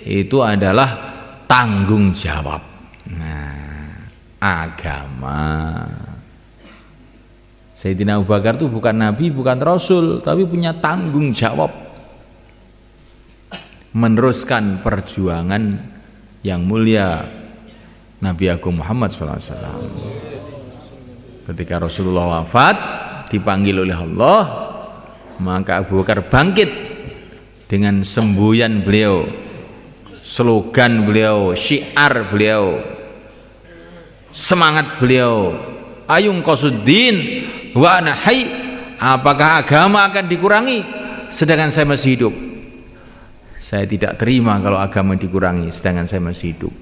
itu adalah tanggung jawab. Nah, agama. Sayyidina Abu Bakar itu bukan nabi, bukan rasul, tapi punya tanggung jawab meneruskan perjuangan yang mulia Nabi Agung Muhammad SAW. Ketika Rasulullah wafat, dipanggil oleh Allah, maka Abu Bakar bangkit dengan semboyan beliau, slogan beliau, syiar beliau, semangat beliau, ayung qasuddin wa ana hayy. Apakah agama akan dikurangi sedangkan saya masih hidup? Saya tidak terima kalau agama dikurangi sedangkan saya masih hidup.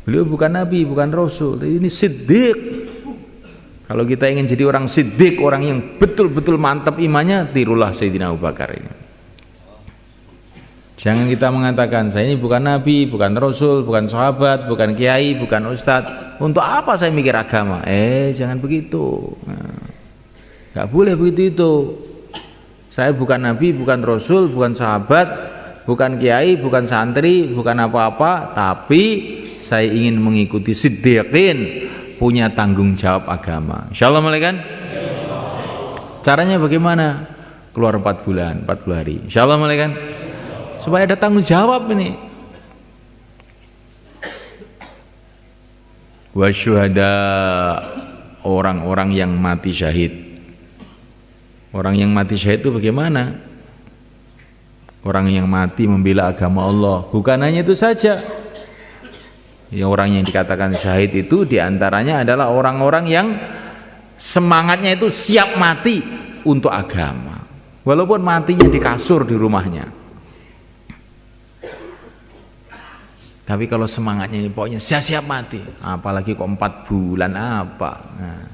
Beliau bukan nabi, bukan rasul, ini siddiq. Kalau kita ingin jadi orang siddiq, orang yang betul-betul mantap imannya, tirulah Sayyidina Abu Bakar ini. Jangan kita mengatakan, saya ini bukan nabi, bukan rasul, bukan sahabat, bukan kiai, bukan ustadz. Untuk apa saya mikir agama? Jangan begitu. Nggak boleh begitu itu. Saya bukan nabi, bukan rasul, bukan sahabat, bukan kiai, bukan santri, bukan apa-apa, tapi saya ingin mengikuti siddiqin, punya tanggung jawab agama. Insyaallah mulai kan? Caranya bagaimana? Keluar 4 bulan, 40 hari. Insyaallah mulai kan? Supaya ada tanggung jawab ini. Wasyuhada, orang-orang yang mati syahid. Orang yang mati syahid itu bagaimana? Orang yang mati membela agama Allah. Bukan hanya itu saja. Yang orang yang dikatakan syahid itu diantaranya adalah orang-orang yang semangatnya itu siap mati untuk agama, walaupun matinya di kasur di rumahnya. Tapi kalau semangatnya ini pokoknya saya siap mati, apalagi kok 4 bulan apa, nah,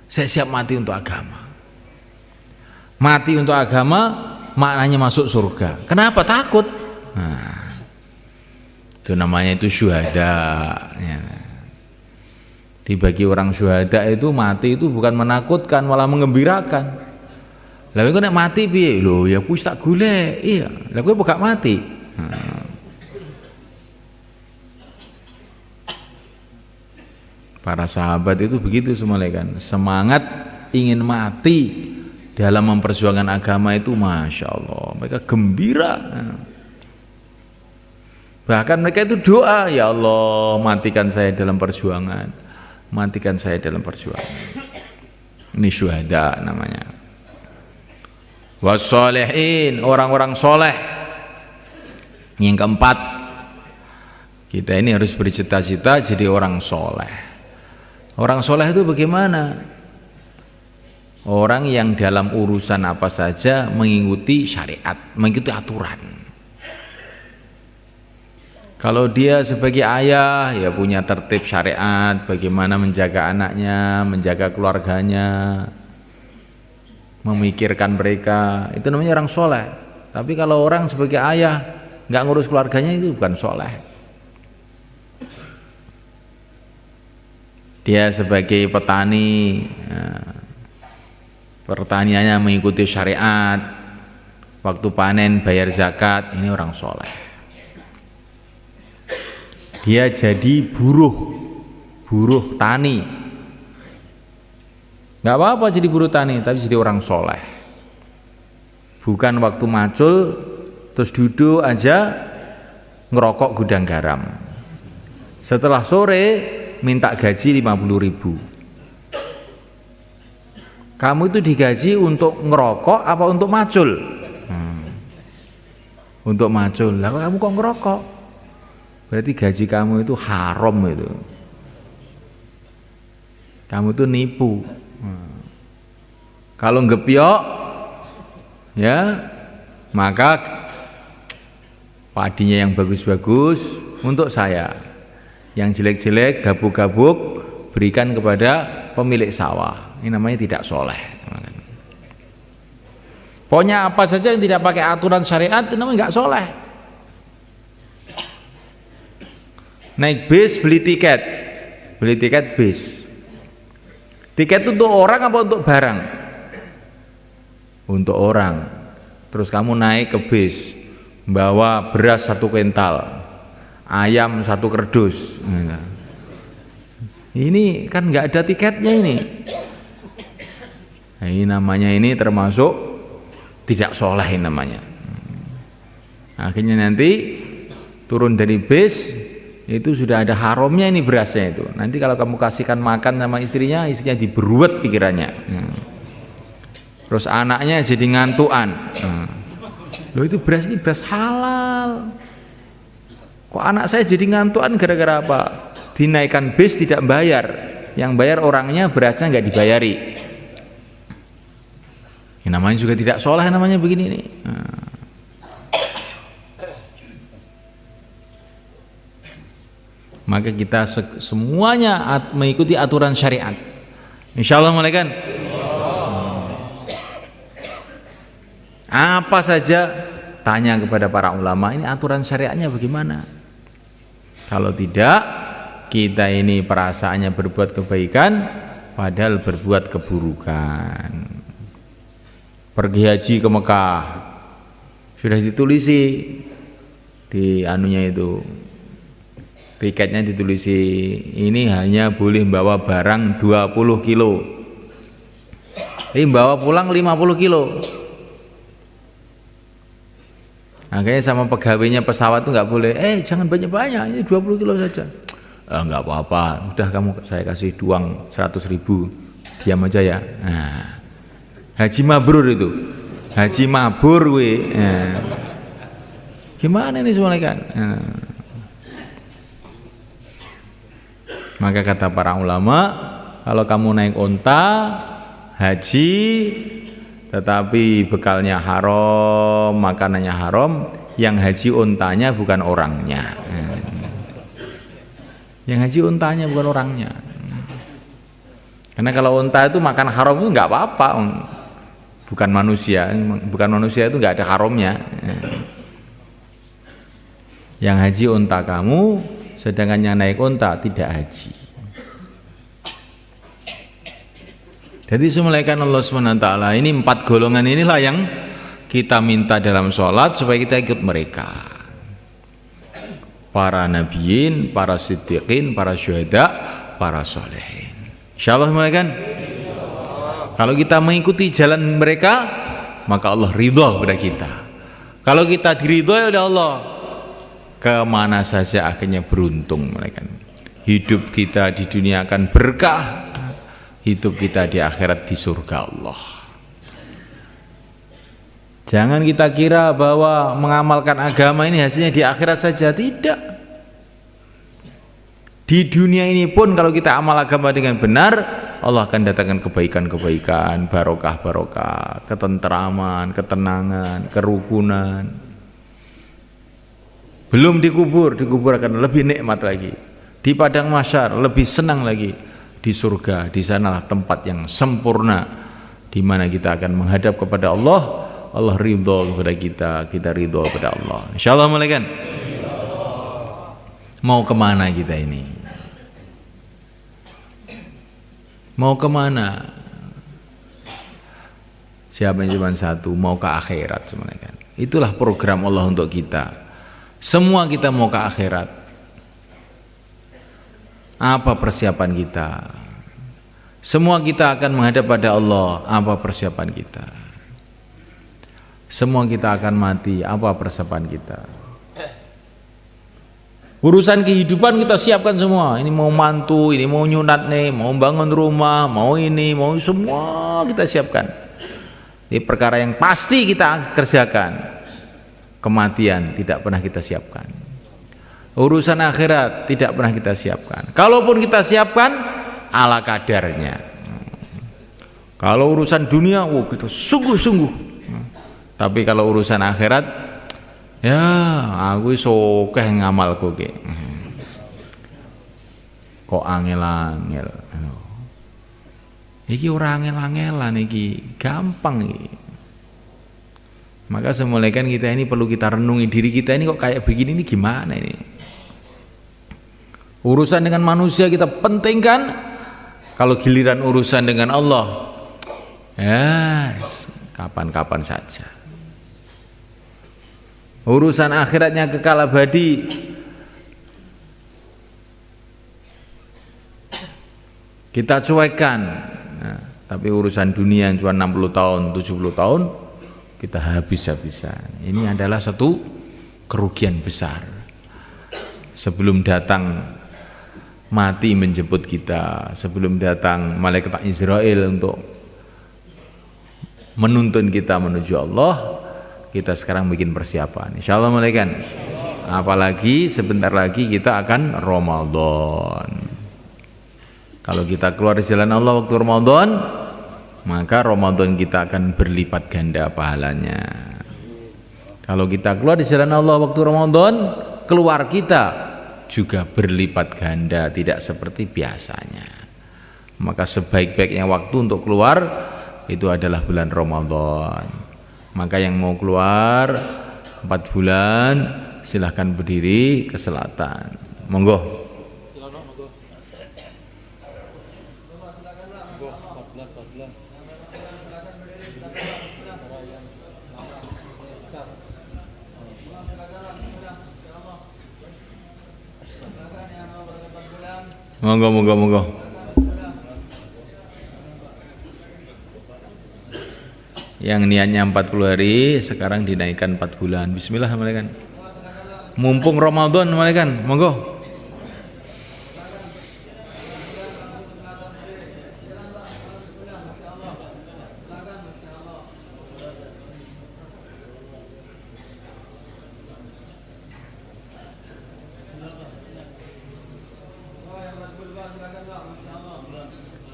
saya siap mati untuk agama. Mati untuk agama maknanya masuk surga. Kenapa? Takut. Nah, itu namanya itu syuhada ya. Dibagi orang syuhada itu mati itu bukan menakutkan, malah mengembirakan. Lalu kok nek mati piye? Lho ya kuwi tak golek. Iya, lha kowe gak mati. Para sahabat itu begitu semuanya kan. Semangat ingin mati dalam memperjuangkan agama itu Masya Allah, mereka gembira. Bahkan mereka itu doa, ya Allah matikan saya dalam perjuangan, matikan saya dalam perjuangan. Ini syuhada namanya. Wassalihin, orang-orang soleh. Yang keempat, kita ini harus bercita-cita jadi orang soleh. Orang soleh itu bagaimana? Orang yang dalam urusan apa saja mengikuti syariat, mengikuti aturan. Kalau dia sebagai ayah ya punya tertib syariat, bagaimana menjaga anaknya, menjaga keluarganya, memikirkan mereka, itu namanya orang soleh. Tapi kalau orang sebagai ayah nggak ngurus keluarganya, itu bukan soleh. Dia sebagai petani, pertaniannya mengikuti syariat, waktu panen bayar zakat, ini orang soleh. Dia jadi buruh tani, nggak apa-apa jadi buruh tani, tapi jadi orang soleh. Bukan waktu macul terus duduk aja ngerokok gudang garam, setelah sore minta gaji 50.000. Kamu itu digaji untuk ngerokok apa untuk macul? Untuk macul. Lah kamu kok ngerokok? Berarti gaji kamu itu haram itu. Kamu itu nipu. Kalau ngepiok ya, maka padinya yang bagus-bagus untuk saya. Yang jelek-jelek, gabuk-gabuk berikan kepada pemilik sawah. Ini namanya tidak soleh. Pokoknya apa saja yang tidak pakai aturan syariat itu namanya nggak soleh. Naik bis beli tiket bis. Tiket itu untuk orang apa untuk barang? Untuk orang. Terus kamu naik ke bis, bawa beras 1 kuintal, ayam 1 kerdus. Ini kan nggak ada tiketnya ini. Nah, ini namanya ini termasuk tidak soleh namanya. Akhirnya nanti turun dari bis itu sudah ada haramnya ini berasnya itu. Nanti kalau kamu kasihkan makan sama istrinya diberuat pikirannya. Terus anaknya jadi ngantuan. Loh itu beras ini beras halal. Kok anak saya jadi ngantuan gara-gara apa? Dinaikkan bis tidak bayar. Yang bayar orangnya, berasnya nggak dibayari. Ini namanya juga tidak soleh namanya begini nih. Maka kita semuanya mengikuti aturan syariat. Insyaallah mulai kan. Apa saja tanya kepada para ulama, ini aturan syariatnya bagaimana? Kalau tidak, kita ini perasaannya berbuat kebaikan padahal berbuat keburukan. Pergi haji ke Mekah sudah ditulisi di anunya itu, tiketnya ditulisi ini hanya boleh bawa barang 20 kilo, ini bawa pulang 50 kilo. Makanya sama pegawainya pesawat itu nggak boleh, jangan banyak-banyak, ini 20 kilo saja. Nggak apa-apa, udah kamu saya kasih uang 100.000, diam aja ya. Nah, haji mabrur itu, haji mabur we. Gimana ini semuanya kan? Maka kata para ulama, kalau kamu naik onta haji tetapi bekalnya haram, makanannya haram, yang haji ontanya bukan orangnya. Yang haji ontanya bukan orangnya. Karena kalau onta itu makan haram itu nggak apa-apa. Bukan manusia itu nggak ada haramnya. Yang haji unta kamu, sedangkan yang naik unta tidak haji. Jadi semulaikan Allah SWT, ini 4 golongan inilah yang kita minta dalam sholat supaya kita ikut mereka. Para nabiyin, para siddiqin, para syuhada, para solehin. Insyaallah semulaikan. Kalau kita mengikuti jalan mereka, maka Allah ridha kepada kita. Kalau kita diridhoi oleh Allah, kemana saja akhirnya beruntung mereka. Hidup kita di dunia akan berkah, hidup kita di akhirat di surga Allah. Jangan kita kira bahwa mengamalkan agama ini hasilnya di akhirat saja, tidak. Di dunia ini pun kalau kita amal agama dengan benar, Allah akan datangkan kebaikan-kebaikan, barokah-barokah, ketentraman, ketenangan, kerukunan. Belum dikubur akan lebih nikmat lagi. Di padang mahsyar lebih senang lagi. Di surga, di sanalah tempat yang sempurna, di mana kita akan menghadap kepada Allah. Allah ridha kepada kita ridha kepada Allah. Insyaallah mulaikan. Mau kemana kita ini? Mau kemana? Siapa yang cuma satu, mau ke akhirat sebenarnya. Itulah program Allah untuk kita. Semua kita mau ke akhirat. Apa persiapan kita? Semua kita akan menghadap pada Allah. Apa persiapan kita? Semua kita akan mati. Apa persiapan kita? Urusan kehidupan kita siapkan semua. Ini mau mantu, ini mau nyunat nih, mau bangun rumah, mau ini, mau semua kita siapkan. Ini perkara yang pasti kita kerjakan. Kematian tidak pernah kita siapkan. Urusan akhirat tidak pernah kita siapkan. Kalaupun kita siapkan, ala kadarnya. Kalau urusan dunia, kita sungguh-sungguh. Tapi kalau urusan akhirat, ya aku sokeh ngamalku ke. Kok angel-angel. Iki ora angel-angelan iki, gampang iki. Maka semulaikan kita ini perlu kita renungi diri kita ini kok kayak begini, ini gimana ini. Urusan dengan manusia kita pentingkan, kalau giliran urusan dengan Allah ya kapan-kapan saja. Urusan akhiratnya kekal abadi, kita cuekkan. Nah, tapi urusan dunia yang cuma 60 tahun, 70 tahun kita habis-habisan. Ini adalah satu kerugian besar. Sebelum datang mati menjemput kita, sebelum datang malaikat Israel untuk menuntun kita menuju Allah, kita sekarang bikin persiapan. Insyaallah malaikat. Apalagi sebentar lagi kita akan Ramadan. Kalau kita keluar di jalan Allah waktu Ramadan, maka Ramadan kita akan berlipat ganda pahalanya. Kalau kita keluar di jalan Allah waktu Ramadan, keluar kita juga berlipat ganda, tidak seperti biasanya. Maka sebaik-baiknya waktu untuk keluar itu adalah bulan Ramadan. Maka yang mau keluar 4 bulan silahkan berdiri ke selatan. Monggo. Monggo. Yang niatnya 40 hari sekarang dinaikkan 4 bulan. Bismillah malaikat. Mumpung Ramadan malaikat, monggo.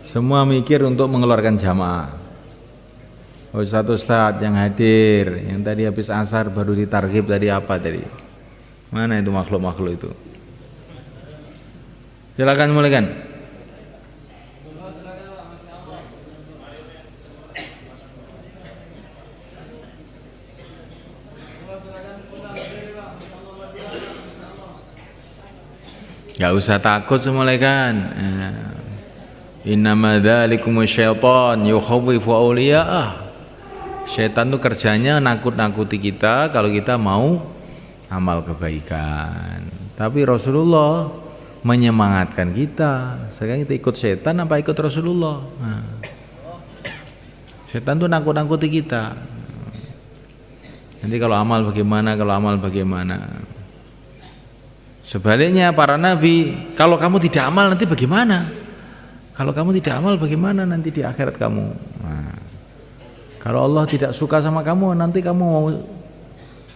Semua mikir untuk mengeluarkan jamaah. Ustadz yang hadir, yang tadi habis asar baru ditarghib tadi apa tadi? Mana itu makhluk-makhluk itu? Silakan mulaikan. Gak usah takut semulaikan. Innama dzalikumus syaitan yukhawwifu awliya'ah. Syaitan itu kerjanya nakut-nakuti kita kalau kita mau amal kebaikan. Tapi Rasulullah menyemangatkan kita. Sekarang kita ikut syaitan apa ikut Rasulullah? Nah. Syaitan itu nakut-nakuti kita. Nanti kalau amal bagaimana? Sebaliknya para nabi, kalau kamu tidak amal nanti bagaimana? Kalau kamu tidak amal bagaimana nanti di akhirat kamu? Nah, kalau Allah tidak suka sama kamu nanti kamu mau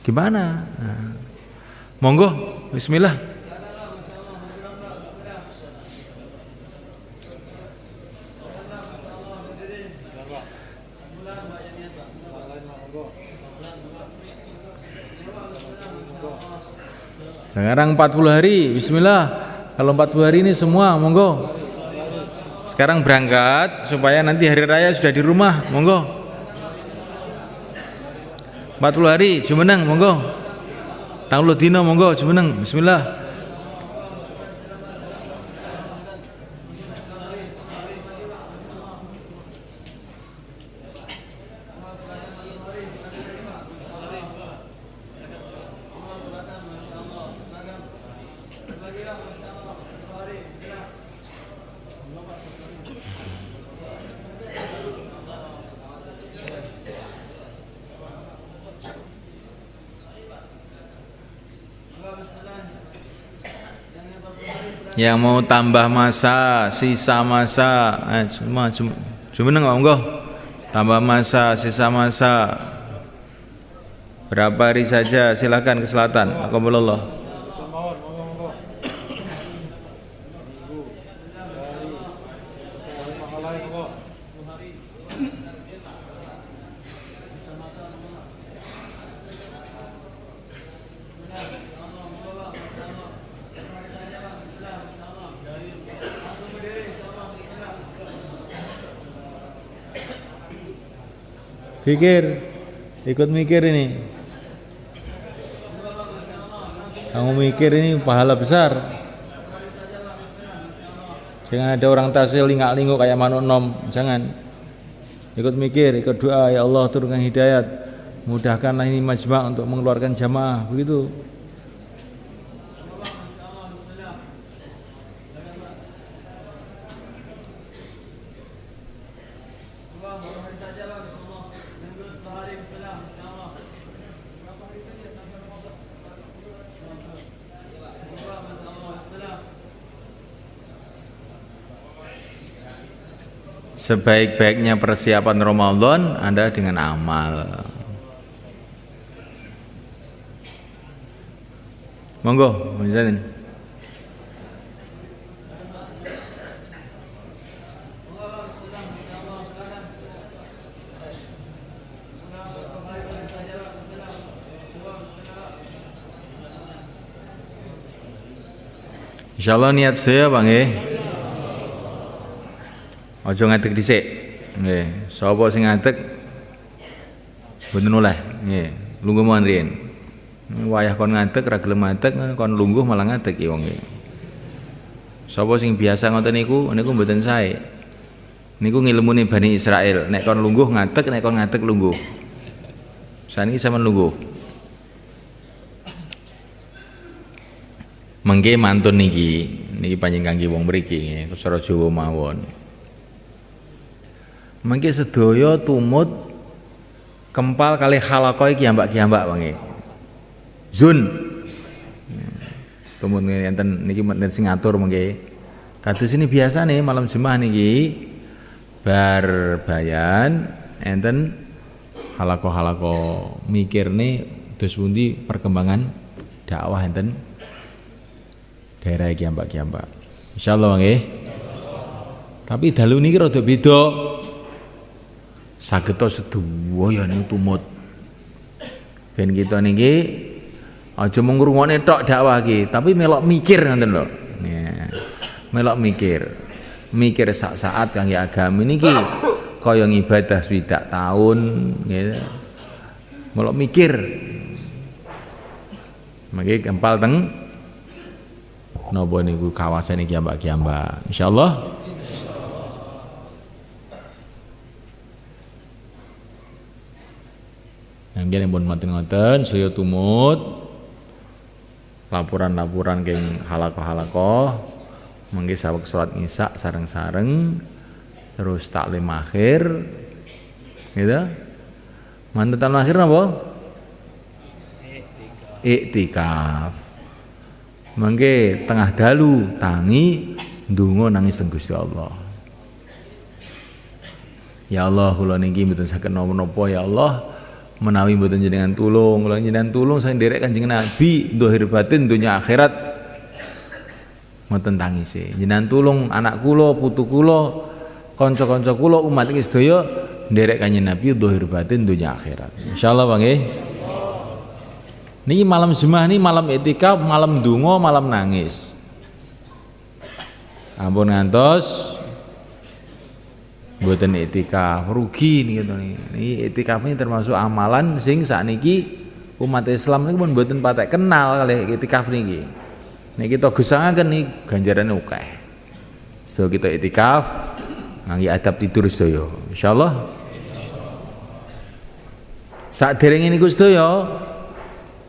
gimana? Nah, monggo, bismillah. Sekarang 40 hari, bismillah. Kalau 40 hari ini semua, monggo. Sekarang berangkat supaya nanti hari raya sudah di rumah, monggo. 40 hari, jumeneng, monggo. Tangluh dino, monggo, jumeneng, bismillah. Yang mau tambah masa, sisa masa, cuma enggak, tambah masa, sisa masa, berapa hari saja, silakan ke selatan. Aqabbalallah. Fikir Ikut mikir ini. Kamu mikir ini pahala besar. Jangan ada orang tasbih lingak-linguk kayak manuk nom, jangan. Ikut mikir, ikut doa, ya Allah turunkan hidayat, mudahkanlah ini majma' untuk mengeluarkan jamaah, begitu. Sebaik-baiknya persiapan Ramadan Anda dengan amal. Monggo, menjadi. Insyaallah niat saya Bang Aja ngadeg dhisik. Nggih, sapa sing ngadeg mboten oleh. Nggih, lungguh mawon riyen. Wayah kon ngadeg ra gelem ngadeg kon lungguh malah ngadeg iki wong iki. Sapa sing biasa ngoten niku mboten sae. Niku ngilmune Bani Israil, nek kon lungguh ngadeg, nek kon ngadeg lungguh. Saniki sampean lungguh. Mengke mantun niki panjenengan kangge wong mriki, cara Jawa mawon. Mengke sedaya tumut kempal kali halaqah kiambak-kiambak wangi. Zun. Tumut enten niki menten sing ngatur mengke. Kados ini biasa nih malam Jumat niki bar bayan enten halaqah mikir nih dos pundi perkembangan dakwah enten daerah kiambak-kiambak. Insyaallah nggih. Tapi dalu niki rada beda. Saged sedaya niku tumut. Ben kita niki aja mung ngrungokne tok dakwah iki, tapi melok mikir ngoten lho. Ya. Melok mikir. Mikir sak-saat kangge agama niki kaya ngibadah swidak taun gitu. Melok mikir. Mangke kempal teng napa niku kawasan iki kiambak-kiambak. Insyaallah Nggih pun ngoten-ngoten saya tumut laporan-laporan keng halaqah mengki saweg salat Isya sareng-sareng terus taklim akhir gitu. Mantun taklim akhir napa? Iktikaf. Mengki tengah dalu tangi ndonga nangis teng Gusti Allah. Ya Allah kula niki mboten saged napa-napa ya Allah. Menawi mboten jenengan tulung, kula jenengan tulung saya nderek Kanjeng Nabi zahir batin dunya akhirat. Mboten tangise. Jenengan tulung anak kula, putu kula, kanca-kanca kula, umat iki sedaya nderek Kanjeng Nabi zahir batin dunya akhirat. Insyaallah Bang nggih. Niki malam Jumat niki malam iktikaf, malam donga, malam nangis. Ampun ngantos mboten iktikaf rugi niku niki iktikaf ini termasuk amalan sing sakniki umat Islam niku pun mboten patek kenal kalih iktikaf niki. Nek kita gesangaken niki ganjarane akeh. So kita iktikaf ngangge adab tidur sedaya. Insyaallah. Saderenge niku sedaya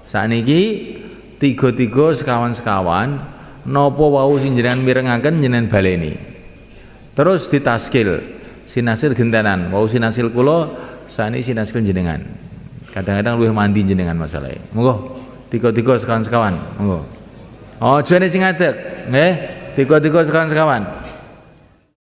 sakniki tiga-tiga sekawan-sekawan napa wau sing jenengan mirengaken jenengan baleni. Terus ditaskil sinasil gentenan, wau sinasil kula sani sinasil jenengan. Kadang-kadang luwih mandi jenengan masalahe. Monggo tiga-tiga sekawan-sekawan. Monggo. Aja sing ngadeg, nggih. Tiga-tiga sekawan-sekawan.